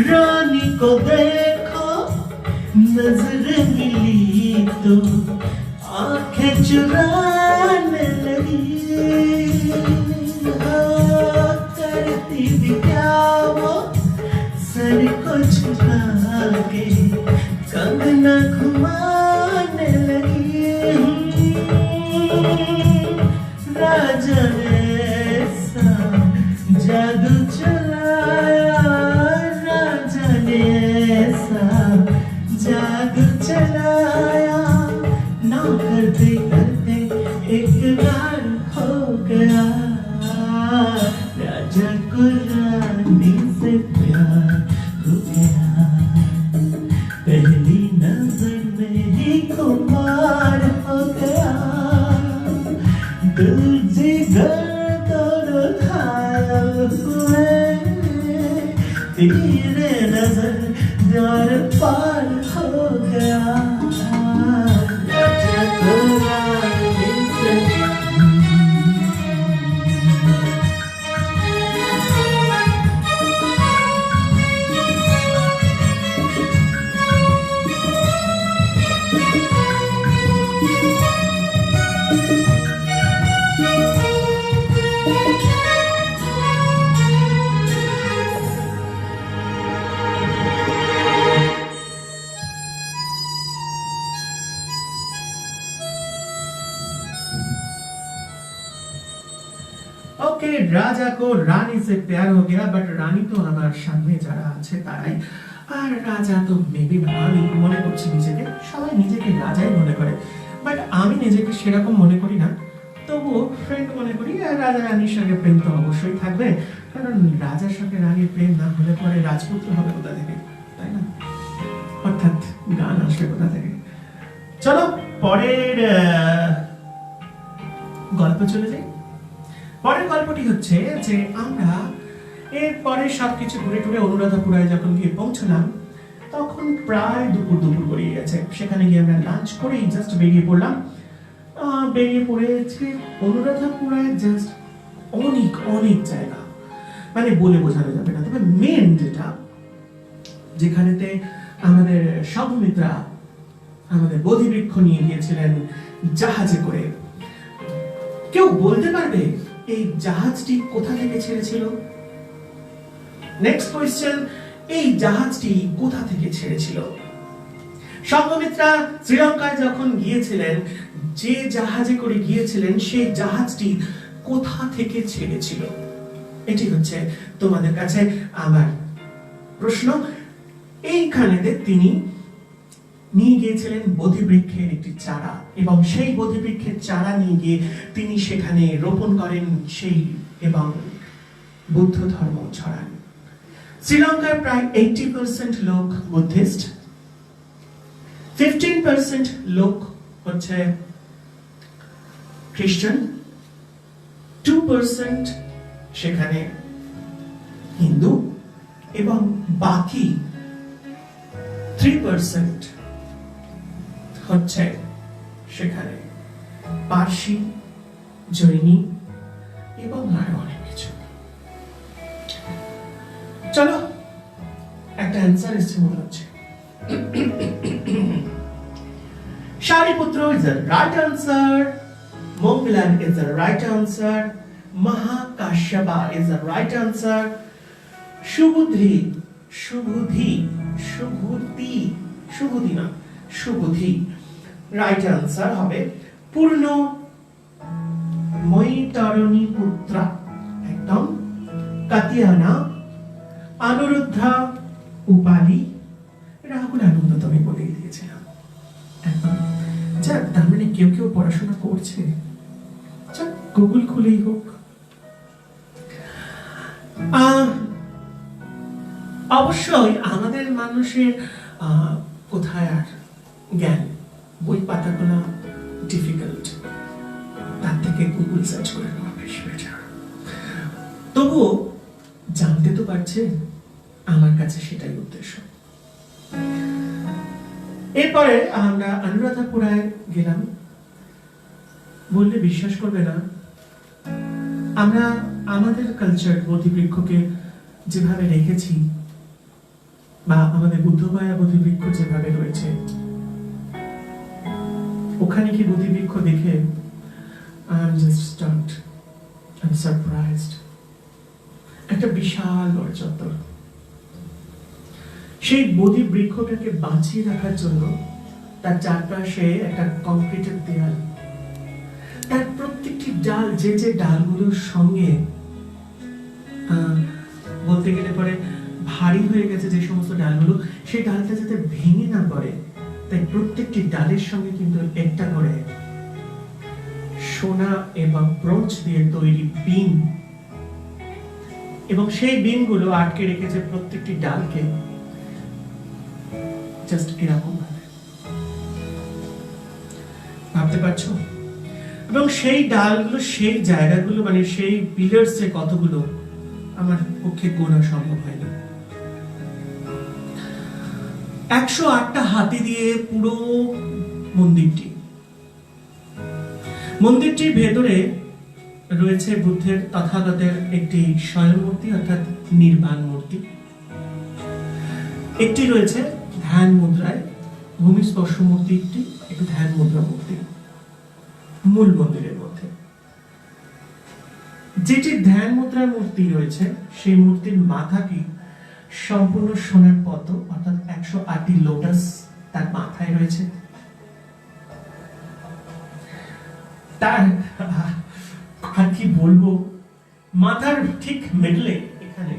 रानी को देखो नजर मिली तो आंखें चुराने लगी। हाँ, करती भी क्या वो सर को झुका के कंगना घुमाने लगी। राजा ने ऐसा जादू चलाया, राजा ने ऐसा जादू चलाया, ना करते करते इकरार हो गया। राजा को रानी से प्यार हो गया, पहली नजर में ही खुमार हो गया। दिल जिगर दोनों घायल हुए, तेरे नजर द्वार पार हो गया। राजा को रानी से ওকে, রাজা কো রানী সে প্যার হো গয়া, বাট রানী তো আমার সামনে যারা আছে তারাই। আর রাজা তো মেবি আমি মনে করছি নিজেকে, সবাই নিজেকে রাজাই মনে করে, বাট আমি নিজেকে সেরকম মনে করি না। তবুও ফ্রেন্ড মনে করি। আর রাজা রানীর সঙ্গে প্রেম তো অবশ্যই থাকবে, কারণ রাজার সঙ্গে রানীর প্রেম না হলে পরে রাজপুত্র হবে কোথা থেকে, তাই না? অর্থাৎ গান আসবে কোথা থেকে। চলো পরের গল্প চলে যাই। পরের গল্পটি হচ্ছে যে আমরা এরপরে সবকিছু ঘুরে টুরে অনুরাধাপুরায় যখন গিয়ে পৌঁছলাম, তখন প্রায় দুপুর দুপুর গড়িয়ে গেছে। সেখানে গিয়ে আমরা লাঞ্চ করেই জাস্ট বেরিয়ে পড়লাম। বেরিয়ে পড়েছে অনুরাধাপুরায় জাস্ট অনেক অনেক জায়গা, মানে বলে বোঝানো যাবে না। তবে মেন যেটা, যেখানেতে আমাদের সঘমিত্রা আমাদের বোধিবৃক্ষ নিয়ে গিয়েছিলেন জাহাজে করে, কেউ বলতে পারবে এই জাহাজটি কোথা থেকে ছেড়েছিল? নেক্সট কোয়েশ্চেন, এই জাহাজটি কোথা থেকে ছেড়েছিল? সঙ্ঘমিত্রা শ্রীলঙ্কায় যখন গিয়েছিলেন, যে জাহাজে করে গিয়েছিলেন সেই জাহাজটি কোথা থেকে ছেড়েছিল? এটি হচ্ছে তোমাদের কাছে আমার প্রশ্ন। এইখানেতে তিনি নিয়ে গিয়েছিলেন বোধিবৃক্ষের একটি চারা, এবং সেই বোধিবৃক্ষের চারা নিয়ে গিয়ে তিনি সেখানে রোপণ করেন সেই এবং বুদ্ধ ধর্ম ছড়ান। শ্রীলঙ্কার প্রায় 80% লোক বুদ্ধিস্ট, 15% লোক হচ্ছে খ্রিস্টান, 2% সেখানে হিন্দু, এবং বাকি 3% হচ্ছে সেখানে পার্সি, জৈনী এবং আরো অনেক কিছু। চলো একটা অ্যান্সার এসছে মনে হচ্ছে। শারিপুত্র is the right answer, Mogglan is the right answer, Mahakashyapa is the right answer, Subudhi right answer হবে পূর্ণ মৈতারণী পুত্রা, একদম কাতিয়ানা, অনুরুদ্ধা উপালি, রাহুল আনন্দ তুমি বলে দিয়েছিলাম একদম। যাক, তার মানে কেউ কেউ পড়াশোনা করছে, যাক গুগল খুলেই হোক। অবশ্যই আমাদের মানুষের কোথায় আর জ্ঞান, বই পাতাগুলো ডিফিকাল্ট, তার থেকে গুগল সার্চ করে নেওয়া বেশি বেটার। তবুও জানতে তো পারছে, আমার কাছে সেটাই উদ্দেশ্য। এরপরে আমরা অনুরাধাপুরায় গেলাম। বললে বিশ্বাস করবে না, আমরা আমাদের কালচার বোধিবৃক্ষকে যেভাবে রেখেছি, বা আমাদের বুদ্ধগয়া বোধিবৃক্ষ যেভাবে রয়েছে, ওখানে কি বোধিবৃক্ষ দেখে I am just stunned and surprised। একটা বিশাল বড় চত্বর, সেই বোধিবৃক্ষটাকে বাঁচিয়ে রাখার জন্য তার চারপাশে একটা কংক্রিটের দেয়াল, তার প্রত্যেকটি ডাল, যে যে ডালগুলোর সঙ্গে বলতে গেলে পরে ভারী হয়ে গেছে যে সমস্ত ডালগুলো, সেই ডালটা যাতে ভেঙে না পড়ে, তাই প্রত্যেকটি ডালের সঙ্গে কিন্তু একটা করে সোনা এবং ব্রোঞ্জ দিয়ে তৈরি বিম, এবং সেই বিমগুলো আটকে রেখেছে প্রত্যেকটি ডালকে জাস্ট এরকম ভাবে, ভাবতে পারছো? এবং সেই ডালগুলো, সেই জায়গাগুলো, মানে সেই পিলার্স যে কতগুলো, আমার পক্ষে গোনা সম্ভব হয়নি। 108টা হাতি দিয়ে পুরো মন্দিরটির ভেতরে রয়েছে বুদ্ধের তথাগতের একটি স্বয়ং মূর্তি, অর্থাৎ নির্বাণ মূর্তি। একটি রয়েছে ধ্যান মুদ্রায় ভূমিস্পর্শ মূর্তি, একটি ধ্যান মুদ্রা মূর্তি মূল মন্দিরের মধ্যে। যেটি ধ্যান মুদ্রার মূর্তি রয়েছে, সেই মূর্তির মাথাটি সম্পূর্ণ সোনার পদ্ম, অর্থাৎ 108টি লোটাস তার মাথায় রয়েছে। তার আর কি বলবো, মাথার ঠিক মিডলে এখানে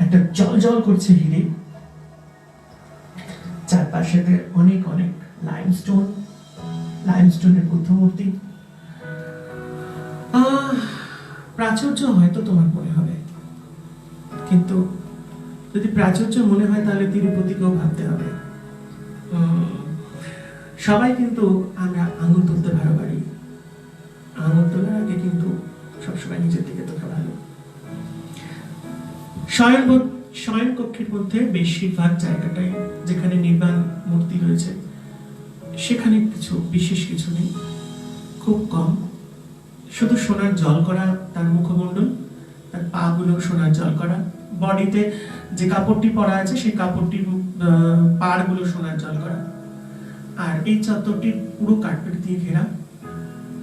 একটা জল জল করছে হিরে, চারপাশেতে অনেক অনেক লাইমস্টোনের বুদ্ধ মূর্তি। প্রাচুর্য হয়তো তোমার মনে হবে, কিন্তু যদি প্রাচুর্য মনে হয় তাহলে তিরুপতিকেও ভাবতে হবে। সবাই কিন্তু আমরা আঙুল তুলতে ভালো পারি, আঙুল তোলার আগে কিন্তু সবসময় নিজের দিকে তোলা ভালো। শয়ন কক্ষের মধ্যে বেশিরভাগ জায়গাটাই যেখানে নির্বাণ মূর্তি রয়েছে, সেখানে কিছু বিশেষ কিছু নেই, খুব কম। শুধু সোনার জল করা তার মুখমণ্ডল, তার পা গুলো সোনার জল করা, বডিতে যে কাপড়টি পরা আছে সেই কাপড়টির পাড় গুলো সোনার জল করা, আর এই চত্বরটি পুরো কার্পেট দিয়ে ঘেরা।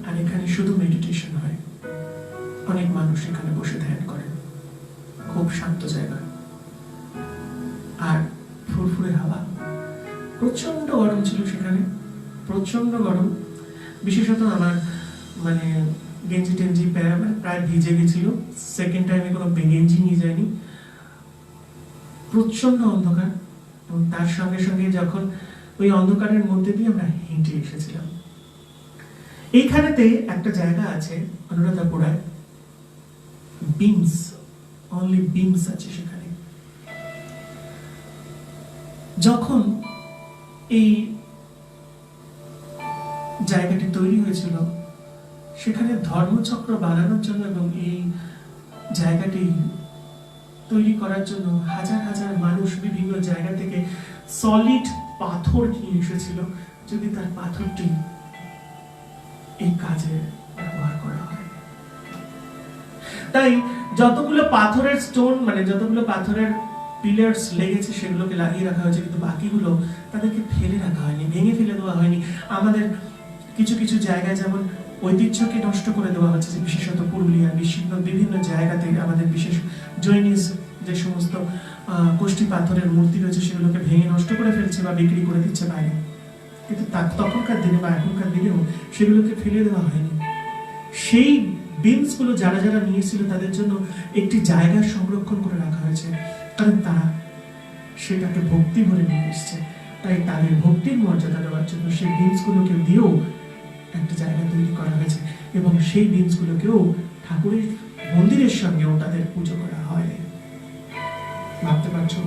আর এখানে শুধু মেডিটেশন হয়, অনেক মানুষ এখানে বসে ধ্যান করেন, খুব শান্ত জায়গা, আর ফুরফুরে হাওয়া। প্রচন্ড গরম ছিল সেখানে, প্রচন্ড গরম। বিশেষত আমার মানে গেঞ্জি টেঞ্জি প্রায় ভিজে গেছিল। সেকেন্ড টাইমে কোনো গেঞ্জি নিয়ে যায়নি। প্রচন্ড অন্ধকার, এবং তার সঙ্গে সঙ্গে যখন ওই অন্ধকারের মধ্যে দিয়ে আমরা হেঁটে এসেছিলাম। এইখানেতে একটা জায়গা আছে অনুরাধাপুরায়, বিমস, অনলি বিমস আছে সেখানে। যখন এই জায়গাটি তৈরি হয়েছিল, সেখানে ধর্মচক্র বানানোর জন্য এবং এই জায়গাটি তৈরি করার জন্য হাজার হাজার মানুষ বিভিন্ন জায়গা থেকে সলিড পাথর নিয়ে এসেছিল, যদি তার পাথরটি এই কাজে ব্যবহার করা হয়। তাই যতগুলো পাথরের স্টোন, মানে যতগুলো পাথরের পিলার্স লেগেছে সেগুলোকে লাগিয়ে রাখা হয়েছে, কিন্তু বাকিগুলো তাদেরকে ফেলে রাখা হয়নি, ভেঙে ফেলে দেওয়া হয়নি। আমাদের কিছু কিছু জায়গায় যেমন ঐতিহ্যকে নষ্ট করে দেওয়া হচ্ছে, যে বিশেষত পুরুলিয়া বিভিন্ন জায়গাতে আমাদের বিশেষ জৈনিস যে সমস্ত কোষ্ঠী পাথরের মূর্তি রয়েছে সেগুলোকে ভেঙে নষ্ট করে ফেলছে বা বিক্রি করে দিচ্ছে বাইরে, কিন্তু তখনকার দিনে বা এখনকার দিনেও সেগুলোকে ফেলে দেওয়া হয়নি। সেই বিমস গুলো যারা যারা নিয়েছিল তাদের জন্য একটি জায়গা সংরক্ষণ করে রাখা হয়েছে, কারণ তারা সেটাকে ভক্তি ভরে নিয়ে এসছে। তাই তাদের ভক্তির মর্যাদা দেওয়ার জন্য সেই বিমস গুলোকে দিয়েও একটা জায়গা তৈরি করা হয়েছে, এবং সেই বিমস গুলোকেও ঠাকুরের মন্দিরের সঙ্গেও তাদের পুজো করা হয়। ভাবতে পারছো?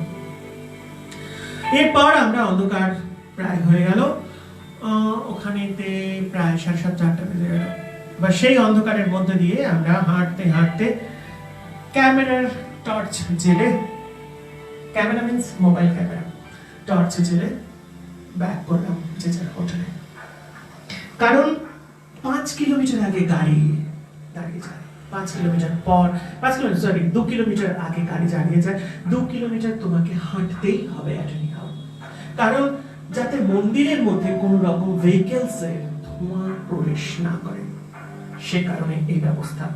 এরপর আমরা অন্ধকার প্রায় হয়ে গেল, ওখানেতে প্রায় 7:30-8টা বেজে গেল। বা সেই অন্ধকারের মধ্যে দিয়ে আমরা হাঁটতে হাঁটতে ক্যামেরার টর্চ জেলে, camera means mobile camera, torch জেলে ব্যাক করলাম যে যার হোটেলে। কারণ 5 কিলোমিটার আগে গাড়ি দাঁড়িয়ে যায়, 5 কিলোমিটার পর 2 কিলোমিটার আগে গাড়ি দাঁড়িয়ে যায়। 2 কিলোমিটার তোমাকে হাঁটতেই হবে কারণ যাতে মন্দিরের মধ্যে কোন রকম ভেহিকলস এর ধোঁয়া প্রবেশ না করে, সে কারণে এই ব্যবস্থা।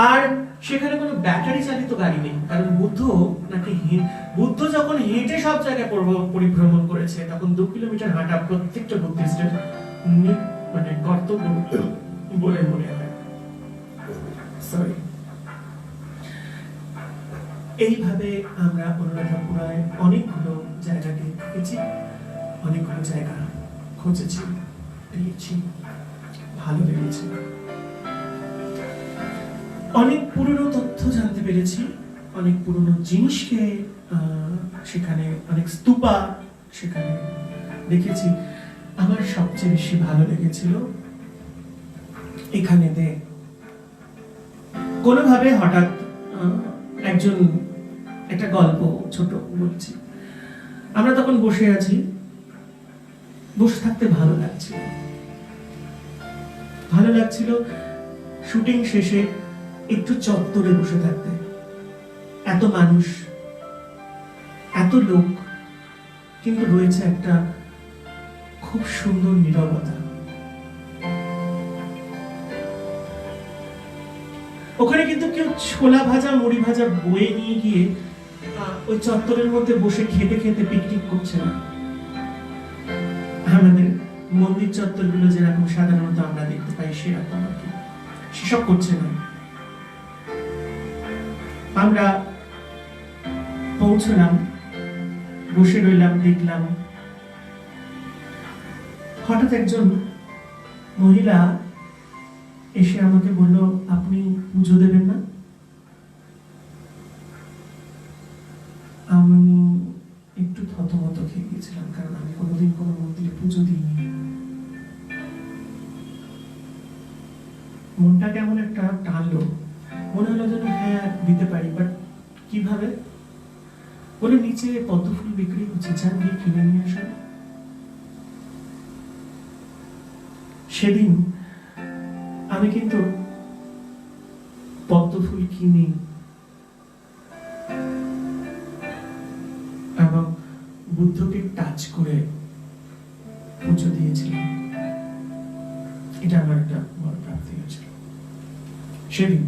আর সেখানে কোনো ব্যাটারি চালিত গাড়ি নেই, কারণ বুদ্ধ যখন হেঁটে সব জায়গায় পরিভ্রমণ করেছে, তখন 2 কিলোমিটার হাঁটা প্রত্যেকটা বুদ্ধিস্টের মানে কর্তব্য বলে মনে হয়। এইভাবে আমরা অনুরাধাপুরায় অনেকগুলো জায়গাকে দেখেছি, অনেকগুলো জায়গা খুঁজেছি, পেয়েছি, ভালো লেগেছে। অনেক পুরনো তথ্য জানতে পেরেছি, অনেক পুরনো জিনিসকে সেখানে, অনেক স্তূপা সেখানে দেখেছি। আমার সবচেয়ে বেশি ভালো লেগেছিল এখানেতে কোনোভাবে হঠাৎ একটা গল্প ছোট বলছি। আমরা তখন বসে আছি, বসে থাকতে ভালো লাগছিল। শুটিং শেষে একটু চত্বরে বসে থাকতে, এত মানুষ, এত লোক, কিন্তু রয়েছে একটা খুব সুন্দর নীরবতা। ওখানে কিন্তু কেউ ছোলা ভাজা মুড়ি ভাজা বয়ে নিয়ে গিয়ে ওই চত্বরের মধ্যে বসে খেতে খেতে পিকনিক করছে না। আমাদের মন্দির চত্বরগুলো যেরকম সাধারণত আমরা দেখতে পাই সেরকম আর কি, সেসব করছে না। আমরা পৌঁছলাম, বসে রইলাম, দেখলাম। হঠাৎ একজন মহিলা এসে আমাকে বলল, আপনি পুজো দেবেন না? আমি একটু থতমত খেয়ে গেছিলাম, কারণ আমি কোনোদিন কোনো মন্দিরে পুজো দিইনি। মনটা কেমন একটা টানলো, মনে হলো যেন হ্যাঁ দিতে পারি, বাট কিভাবে? বলে নিচে পদ্ম ফুল বিক্রি হচ্ছে, যান গিয়ে কিনে নিয়ে আসেন। সেদিন আমি কিন্তু পদ্ম ফুল কিনি এবং বুদ্ধকে টাচ করে পুজো দিয়েছিলাম। এটা আমার একটা বড় প্রাপ্তি হয়েছিল সেদিন।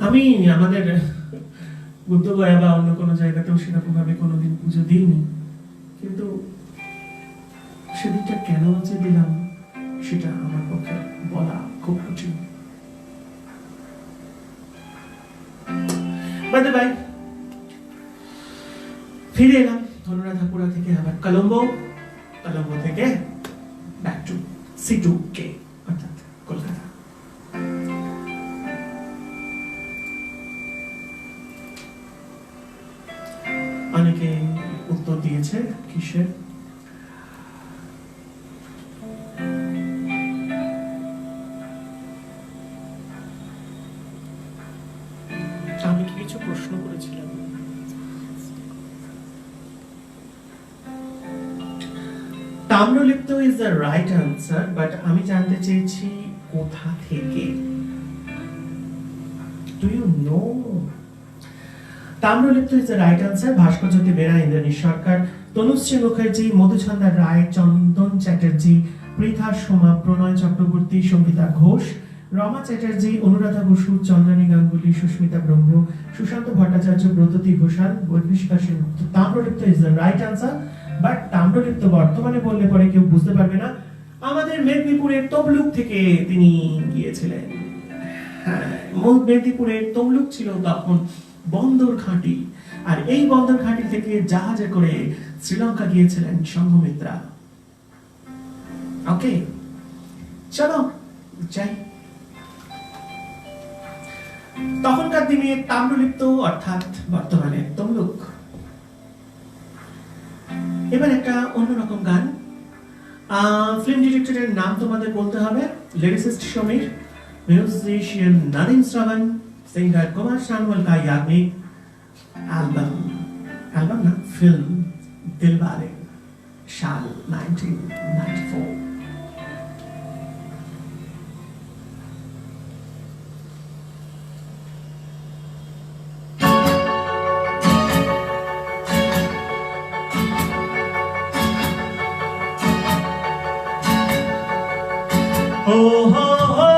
আমি আমাদের বুদ্ধগয়া বা অন্য কোনো জায়গাতেও সেরকম ভাবে কোনোদিন পুজো দিইনি, কিন্তু সেদিনটা কেন যে দিলাম সেটা আমার পক্ষে বলা খুব কঠিন। বাই ফিরে এলাম। ধনুরাধাপুরা থেকে আবার কলম্বো, কলম্বো থেকে ব্যাক টু C2K অর্থাৎ কলকাতা। অনেকে উত্তর দিয়েছে কিসের? আমি কি কিছু প্রশ্ন করেছিলাম? Tamralipta is the right answer, but আমি জানতে চেয়েছি কোথা থেকে। Do you know? Tamralipta is the right answer. Bhaskarjyoti Bera, Indrani Sarkar, Tanushree Mukherjee, Madhuchanda Roy, Chandan Chatterjee, Pritha Soma, Pranay Chakraborty, Sangita Ghosh, Rama Chatterjee, Anuradha Basu, Chandrani Ganguly, Susmita Brahma, Sushanta Bhattacharya, Bratati Ghoshal, Baibhishika Sen. Tamralipta is the right answer, but Tamralipta বর্তমানে বললে পরে কেউ বুঝতে পারবে না। আমাদের মেদিনীপুরের তমলুক থেকে তিনি গিয়েছিলেন। হ্যাঁ, মেদিনীপুরের তমলুক ছিল তখন বন্দর ঘাঁটি, আর এই বন্দর ঘাঁটি থেকে জাহাজে করে শ্রীলঙ্কা গিয়েছিলেন সংঘমিত্রা। ওকে, চলো যাই। তখনকার দিনে তাম্রলিপ্ত অর্থাৎ বর্তমানে তমলুক। এবার একটা অন্যরকম গান। ফিল্ম ডিরেক্টরের নাম তোমাদের বলতে হবে। লিরিসিস্ট সমীর, মিউজিশিয়ান নদীম শ্রবণ, সিঙ্গার কুমার শানওয়াল का याग्निक। एल्बम ना फिल्म दिलवाले, साल 1994। हो हो हो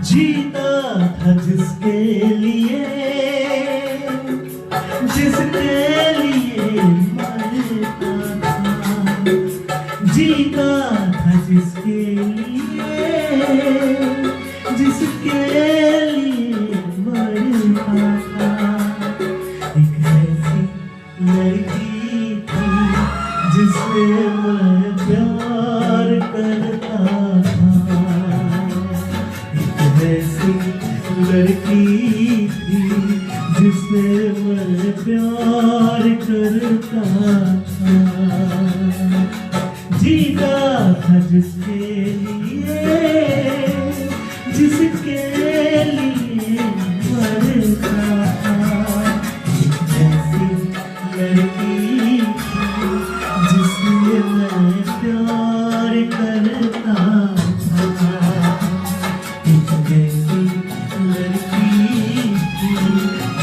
जीता था जिसके लिए, जिसके लिए मरता था, जीता था जिसके लिए, जिसके लिए मरता था। एक ऐसी लड़की थी जिससे मैं प्यार करता था, ऐसी लड़की थी जिससे मैं प्यार करता था, जीता था जिसके लिए, जिसके लिए मरता था। ऐसी लड़की थी जिससे मैं प्यार करता था, लड़की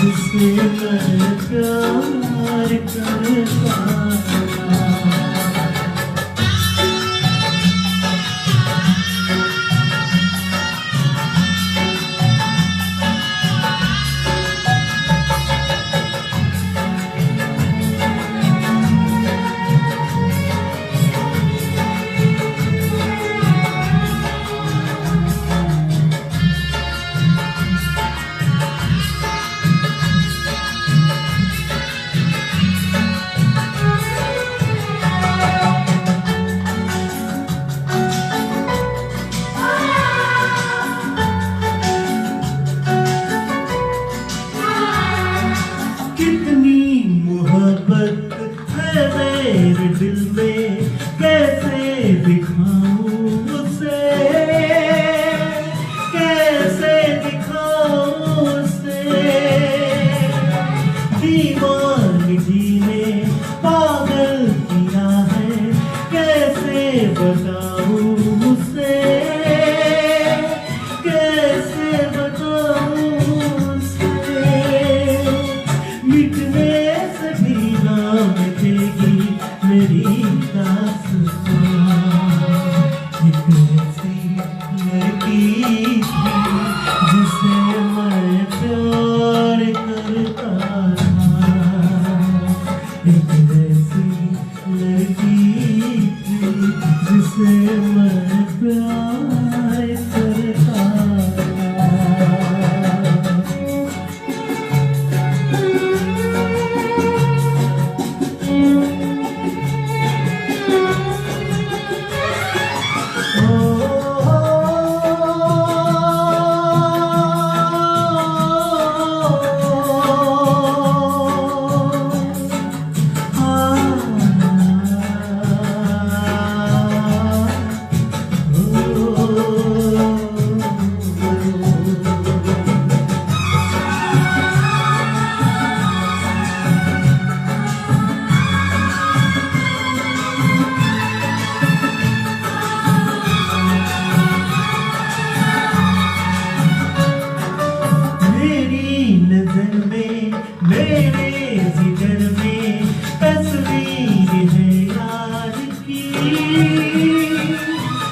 जिससे मैं प्यार करता था। ऐसी लड़की थी जिसे मैं प्यार करता था, एक ऐसी लड़की थी जिसे मैं प्यार करता मेरे जिगर में तस्वीर है यार की,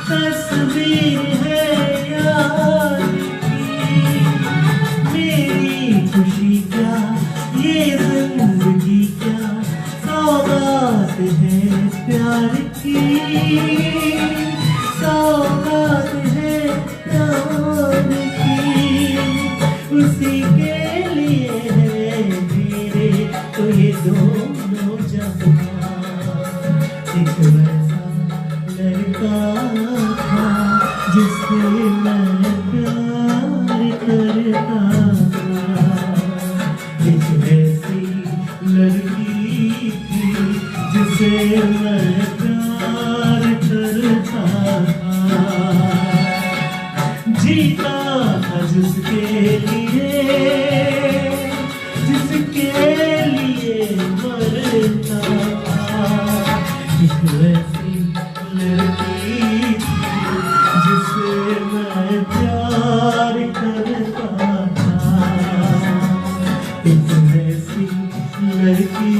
तस्वीर है यार की। मेरी खुशी क्या ये जिंदगी क्या सौगात है प्यार की, सौगात है प्यार की। उसी के लिए तो ये दोनों जहां, एक वैसा लड़का था जिससे मैं प्यार करता था, एक ऐसी लड़की थी जिसे मैं प्यार करता था, जीता था जिसके लिए, जिसके लिए मरता था, एक वैसी लड़की थी जिसे मैं प्यार करता था, एक वैसी लड़की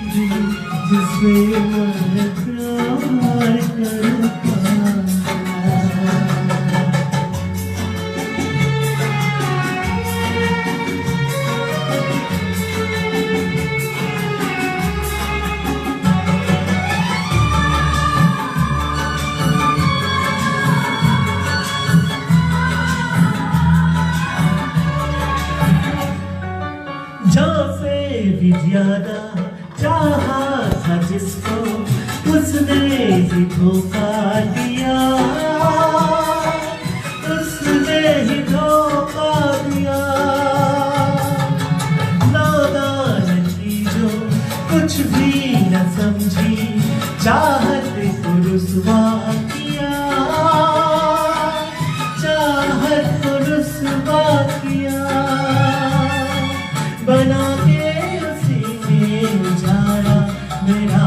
थी जिसे मैं प्यार करता था। भी ज्यादा चाहा था जिसको उसने ही धोखा दिया, उसने ही धोखा दिया। नादान थी जो कुछ भी न समझी, चाहत को रुसवा किया, चाहत को रुसवा किया। बना के उजाला मेरा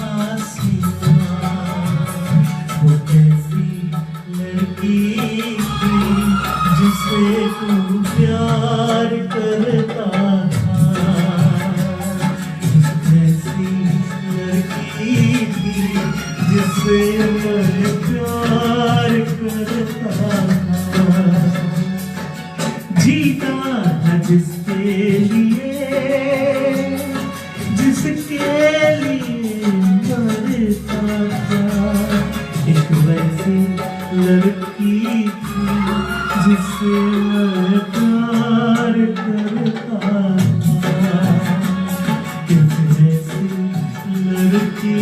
आसिया, वो कैसी लड़की थी जिसे तू प्यार करता था, कैसी लड़की थी जिसे मैं प्यार करता था, जीता था जिसके लिए, जिसके लिए मरता था, एक वैसी लड़की थी जिसे मैं प्यार करता था, एक वैसी लड़की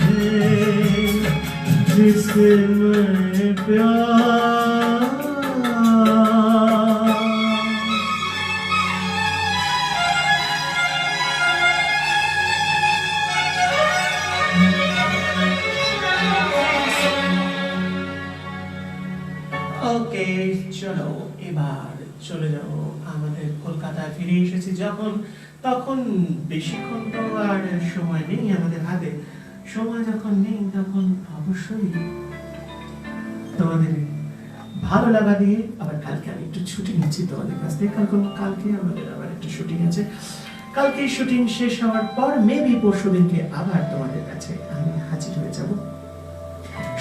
है जिसे मैं प्यार। ওকে চলো এবার চলে যাব আমাদের কলকাতায় ফিরে এসেছি যখন, তখন বেশিক্ষণ তো আর সময় নেই আমাদের হাতে। সময় যখন নেই তখন অবশ্যই তোমাদের ভালো লাগা দিয়ে আবার কালকে আমি একটু ছুটি নিচ্ছি তোমাদের কাছ থেকে, কালকে আমাদের আবার একটা শুটিং আছে। কালকে শুটিং শেষ হওয়ার পর মেবি পরশুদিনকে আবার তোমাদের কাছে আমি হাজির হয়ে যাব।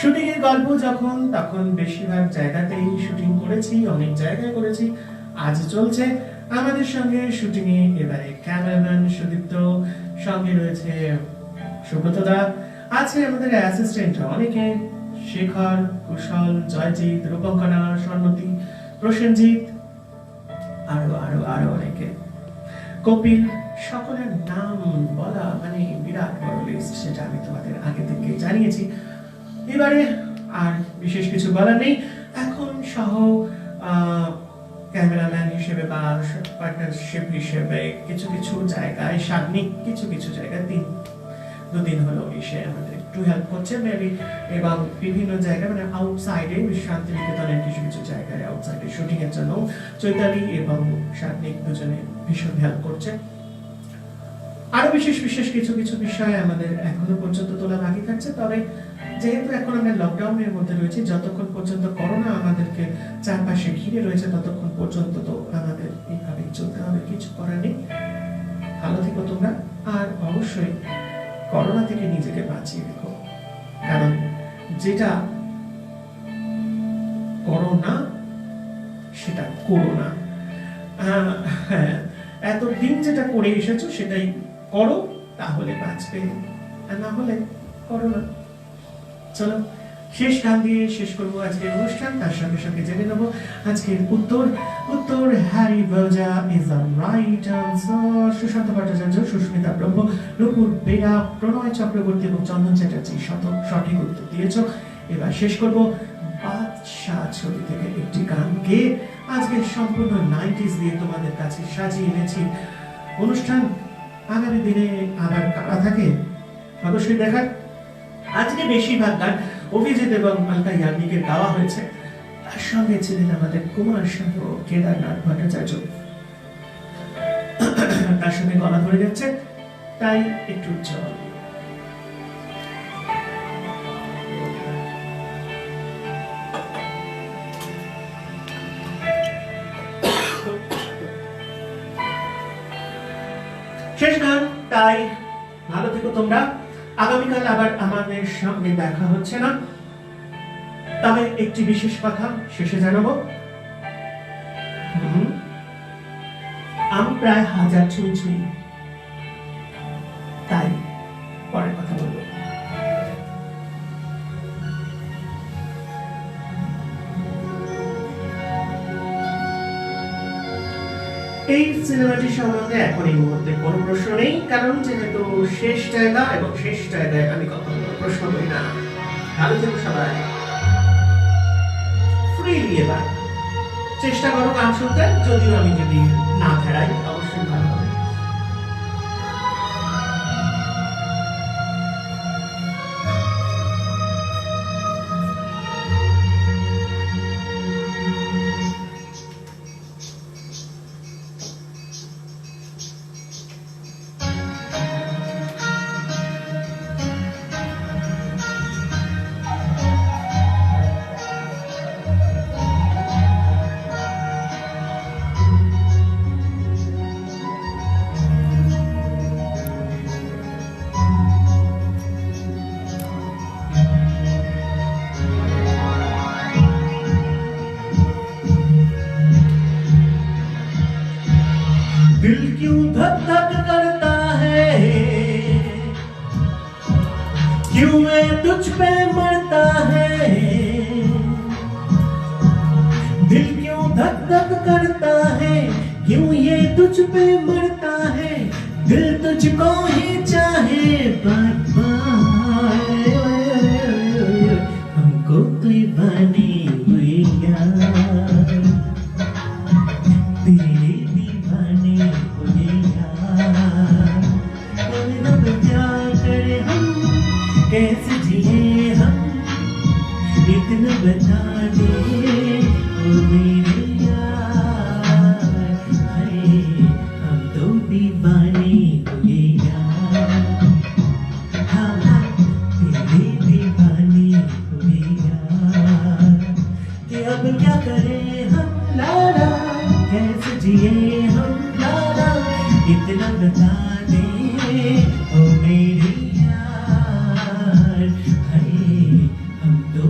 শুটিং এর গল্প যখন তখন বেশিরভাগ জায়গাতেই শুটিং করেছি, অনেক জায়গায় করেছি। আজ চলছে আমাদের সঙ্গে শুটিং এ এবারে ক্যামেরাম্যান সুদীপ্ত, সঙ্গে রয়েছে সুব্রতদা, আছে আমাদের অ্যাসিস্ট্যান্ট অনেকে, শেখর, কুশল, জয়জিৎ, রূপঙ্কনা, স্বর্ণতী, প্রসেনজিৎ, আরো আরো আরো অনেকে, কপিল, সকলের নাম বলা মানে বিরাট বড় লিস্ট, সেটা আমি তোমাদের আগে থেকে জানিয়েছি। এবারে আর বিশেষ কিছু বলার নেই। এখন সহ ক্যামেরাম্যান হিসেবে বা পার্টনারশিপ হিসেবে কিছু কিছু জায়গায় সাগ্নিক, কিছু কিছু জায়গায় দুদিন হলো এসে আমাদের একটু হেল্প করছে মেবি, এবং বিভিন্ন জায়গায় মানে আউটসাইডে শান্তিনিকেতনের কিছু কিছু জায়গায় আউটসাইডে শুটিং এর জন্য চৈতালি এবং সাগ্নিক দুজনে ভীষণ হেল্প করছে। আরো বিশেষ বিশেষ কিছু কিছু বিষয় আমাদের এখনো পর্যন্ত তোলা বাকি থাকছে, তবে যেহেতু এখন আমরা লকডাউনের মধ্যে রয়েছি, যতক্ষণ পর্যন্ত করোনা আমাদেরকে চারপাশে ঘিরে রয়েছে ততক্ষণ পর্যন্ত তো আমাদের এইভাবেই চলতে হবে, কিছু করার নেই। ভালো থেকো তোমরা, আর অবশ্যই করোনা থেকে নিজেকে বাঁচিয়ে রেখো, কারণ যেটা করোনা সেটা করোনা। এতদিন যেটা করে এসেছো সেটাই করো, তাহলে বাঁচবে, আর না হলে করো না। চলো শেষ গান দিয়ে শেষ করবো আজকের অনুষ্ঠান, তার সঙ্গে সঙ্গে জেনে নেবো আজকের উত্তর। উত্তর হ্যারি বর্জা is the right answer. Sushanta Bhattacharya, Susmita Brahma, Nupur Bera, প্রণয় চক্রবর্তী এবং চন্দন চ্যাটার্জি সঠিক উত্তর দিয়েছ। এবার শেষ করবো বাদশাহ ছবি থেকে একটি গান গেয়ে। আজকে সম্পূর্ণ 90s দিয়ে তোমাদের কাছে সাজিয়ে এনেছি অনুষ্ঠান। আগামী দিনে আবার কারা থাকে অবশ্যই দেখার। আজকে বেশিরভাগ গান অভিজিৎ এবং আলকা ইয়াগনিকের গাওয়া হয়েছে, তার সঙ্গে ছিলেন আমাদের কুমার শাহ, কেদারনাথ ভট্টাচার্য। তার সঙ্গে গলা ধরে যাচ্ছে, তাই একটু জল। শেষ গান, তাই ভালো থেকো তোমরা। আগামীকাল আবার আমাদের সামনে দেখা হচ্ছে না, তবে একটি বিশেষ কথা শেষে জানাবো। আমি প্রায় 1000 ছুঁই, তাই পরের কথা বলবো। এই সিনেমাটি সম্বন্ধে এখন এই মুহূর্তে কোনো প্রশ্ন নেই, কারণ যেহেতু শেষ জায়গা এবং শেষ জায়গায় আমি কখনো প্রশ্ন করি না। ভালো থেকো সবাই, ফ্রিলি এবার চেষ্টা করো গান শুনতে, যদিও আমি যদি না ফেরাই অবশ্যই ভালো হবে। दिल क्यों धक धक करता है, क्यों मैं तुझ पे मरता है। दिल क्यों धक धक करता है, क्यों ये तुझ पे मरता है। दिल तुझको ही चाहे बार बार, हमको तू बने हुए यार, तेरे दीवाने हुए यार। अब क्या करे हम, कैसे जिए हम, इतना बता दे ओ मेरे यार। अरे हम तो दीवाने हुए यार, हाँ हाँ तेरे दीवाने हुए यार। कि अब क्या करें हम लाला, कैसे जिए हम लाला, इतना बता दे ओ मेरे यार। अरे हम तो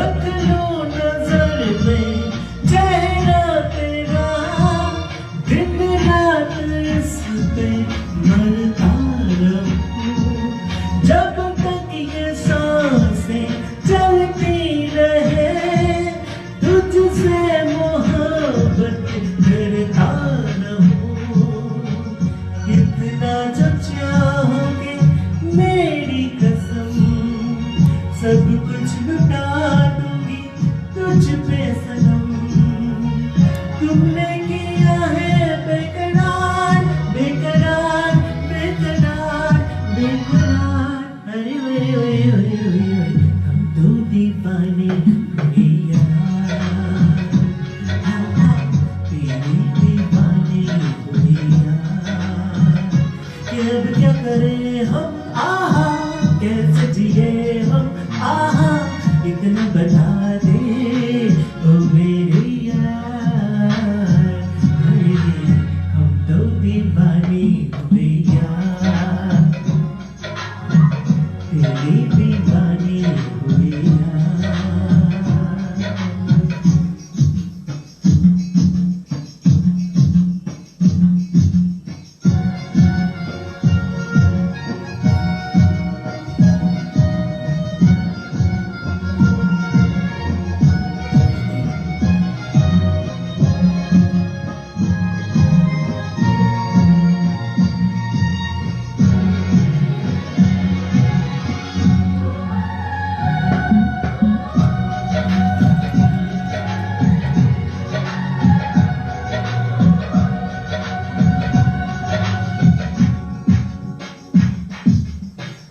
रख लूं नजर में चेहरा तेरा, दिन रात इस पे मरता रहूं, जब तक ये सांसें चलती रहे, तुझसे मोहब्बत करता रहूं। इतना जो चाहोगे मेरी कसम, सब कुछ लुटा दूंगी तुझ पे सनम। तुमने किया है बेकरार बेकरार बेकरार बेकरार, अरे ओए ओए ओए ओए ओए, हम तो दीवाने हुए यार, तेरे दीवाने हुए यार। कि अब क्या करें हम, आहा कैसे जिए हम, आहा इतना बता दे ओ मेरे यार। अरे हम तो दीवाने हुए यार, तेरे दीवाने हुए यार।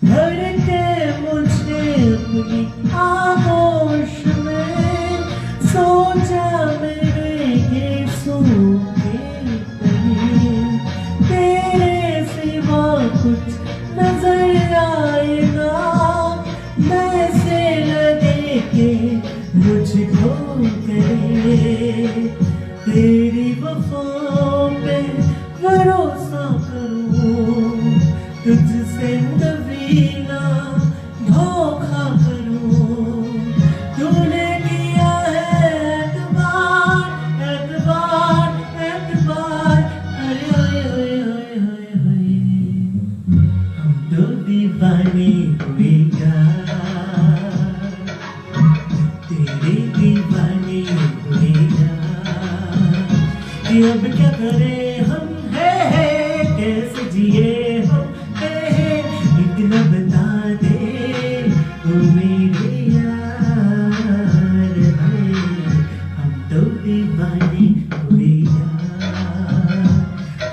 भर के मुझे अपनी आगोश में, सोचा मेरे ये सूखे कहीं, तेरे सिवा कुछ नजर आएगा, मैं से लगे के मुझको करे, तेरी वफाओं पे भरोसा करूं, तुझसे कभी ना धोखा करूं। तूने किया है एतबार एतबार एतबार, अरे ओए ओए ओए ओए ओए, हम तो दीवाने हुए यार, तेरे दीवाने हुए यार। कि अब क्या करें हम, है कैसे जिए हम, इतना बता दे ओ मेरे यार। हम तो दीवाने हुए यार,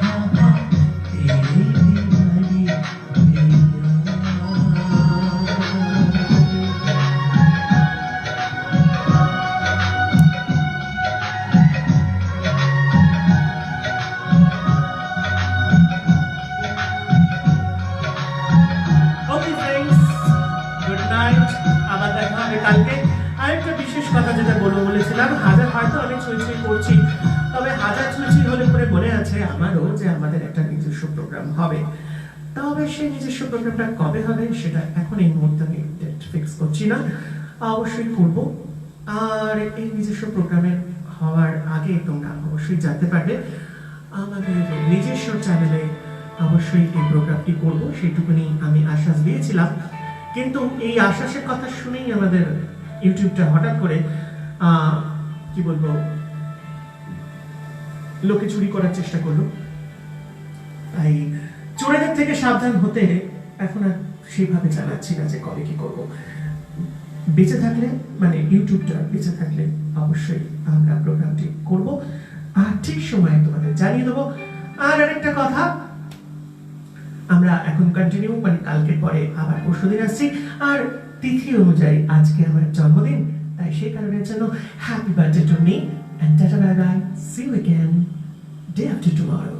हाँ हाँ तेरे दीवाने हुए यार। Okay friends, good night. আবার দেখা হবে কালকে। আরেকটা বিশেষ কথা যেটা বলেছিলাম, হাজার হয়তো অনেক ছুঁই করছি, তবে হাজার ছুঁই হলে পরে মনে আছে আমারও যে আমাদের একটা নিজস্ব প্রোগ্রাম হবে। তবে সেই নিজস্ব প্রোগ্রামটা কবে হবে সেটা এখন এই মুহূর্তে আমি ডেট ফিক্স করছি না, অবশ্যই করব। আর এই নিজস্ব প্রোগ্রামের হওয়ার আগে তোমরা অবশ্যই জানতে পারবে আমাদের নিজস্ব চ্যানেলে অবশ্যই এই প্রোগ্রামটি করব, সেইটুকুনি আমি আশ্বাস দিয়েছিলাম। কিন্তু এই আশ্বাসের কথা শুনেই আমাদের ইউটিউবটা হঠাৎ করে কি বলবো, লোকে চুরি করার চেষ্টা করলো। তাই চোরেদের থেকে সাবধান হতে এখন আর সেভাবে চালাচ্ছি না যে কবে কি করব। বেঁচে থাকলে মানে ইউটিউবটা বেঁচে থাকলে অবশ্যই আমরা প্রোগ্রামটি করব আর ঠিক সময়ে তোমাদের জানিয়ে দেবো। আর আরেকটা কথা, আমরা এখন কন্টিনিউ মানে কালকে পরে আবার পরশুদিন আসছি, আর তিথি অনুযায়ী আজকে আমার জন্মদিন, তাই সেই কারণের জন্য happy birthday to me and tata bye bye, see you again day after tomorrow.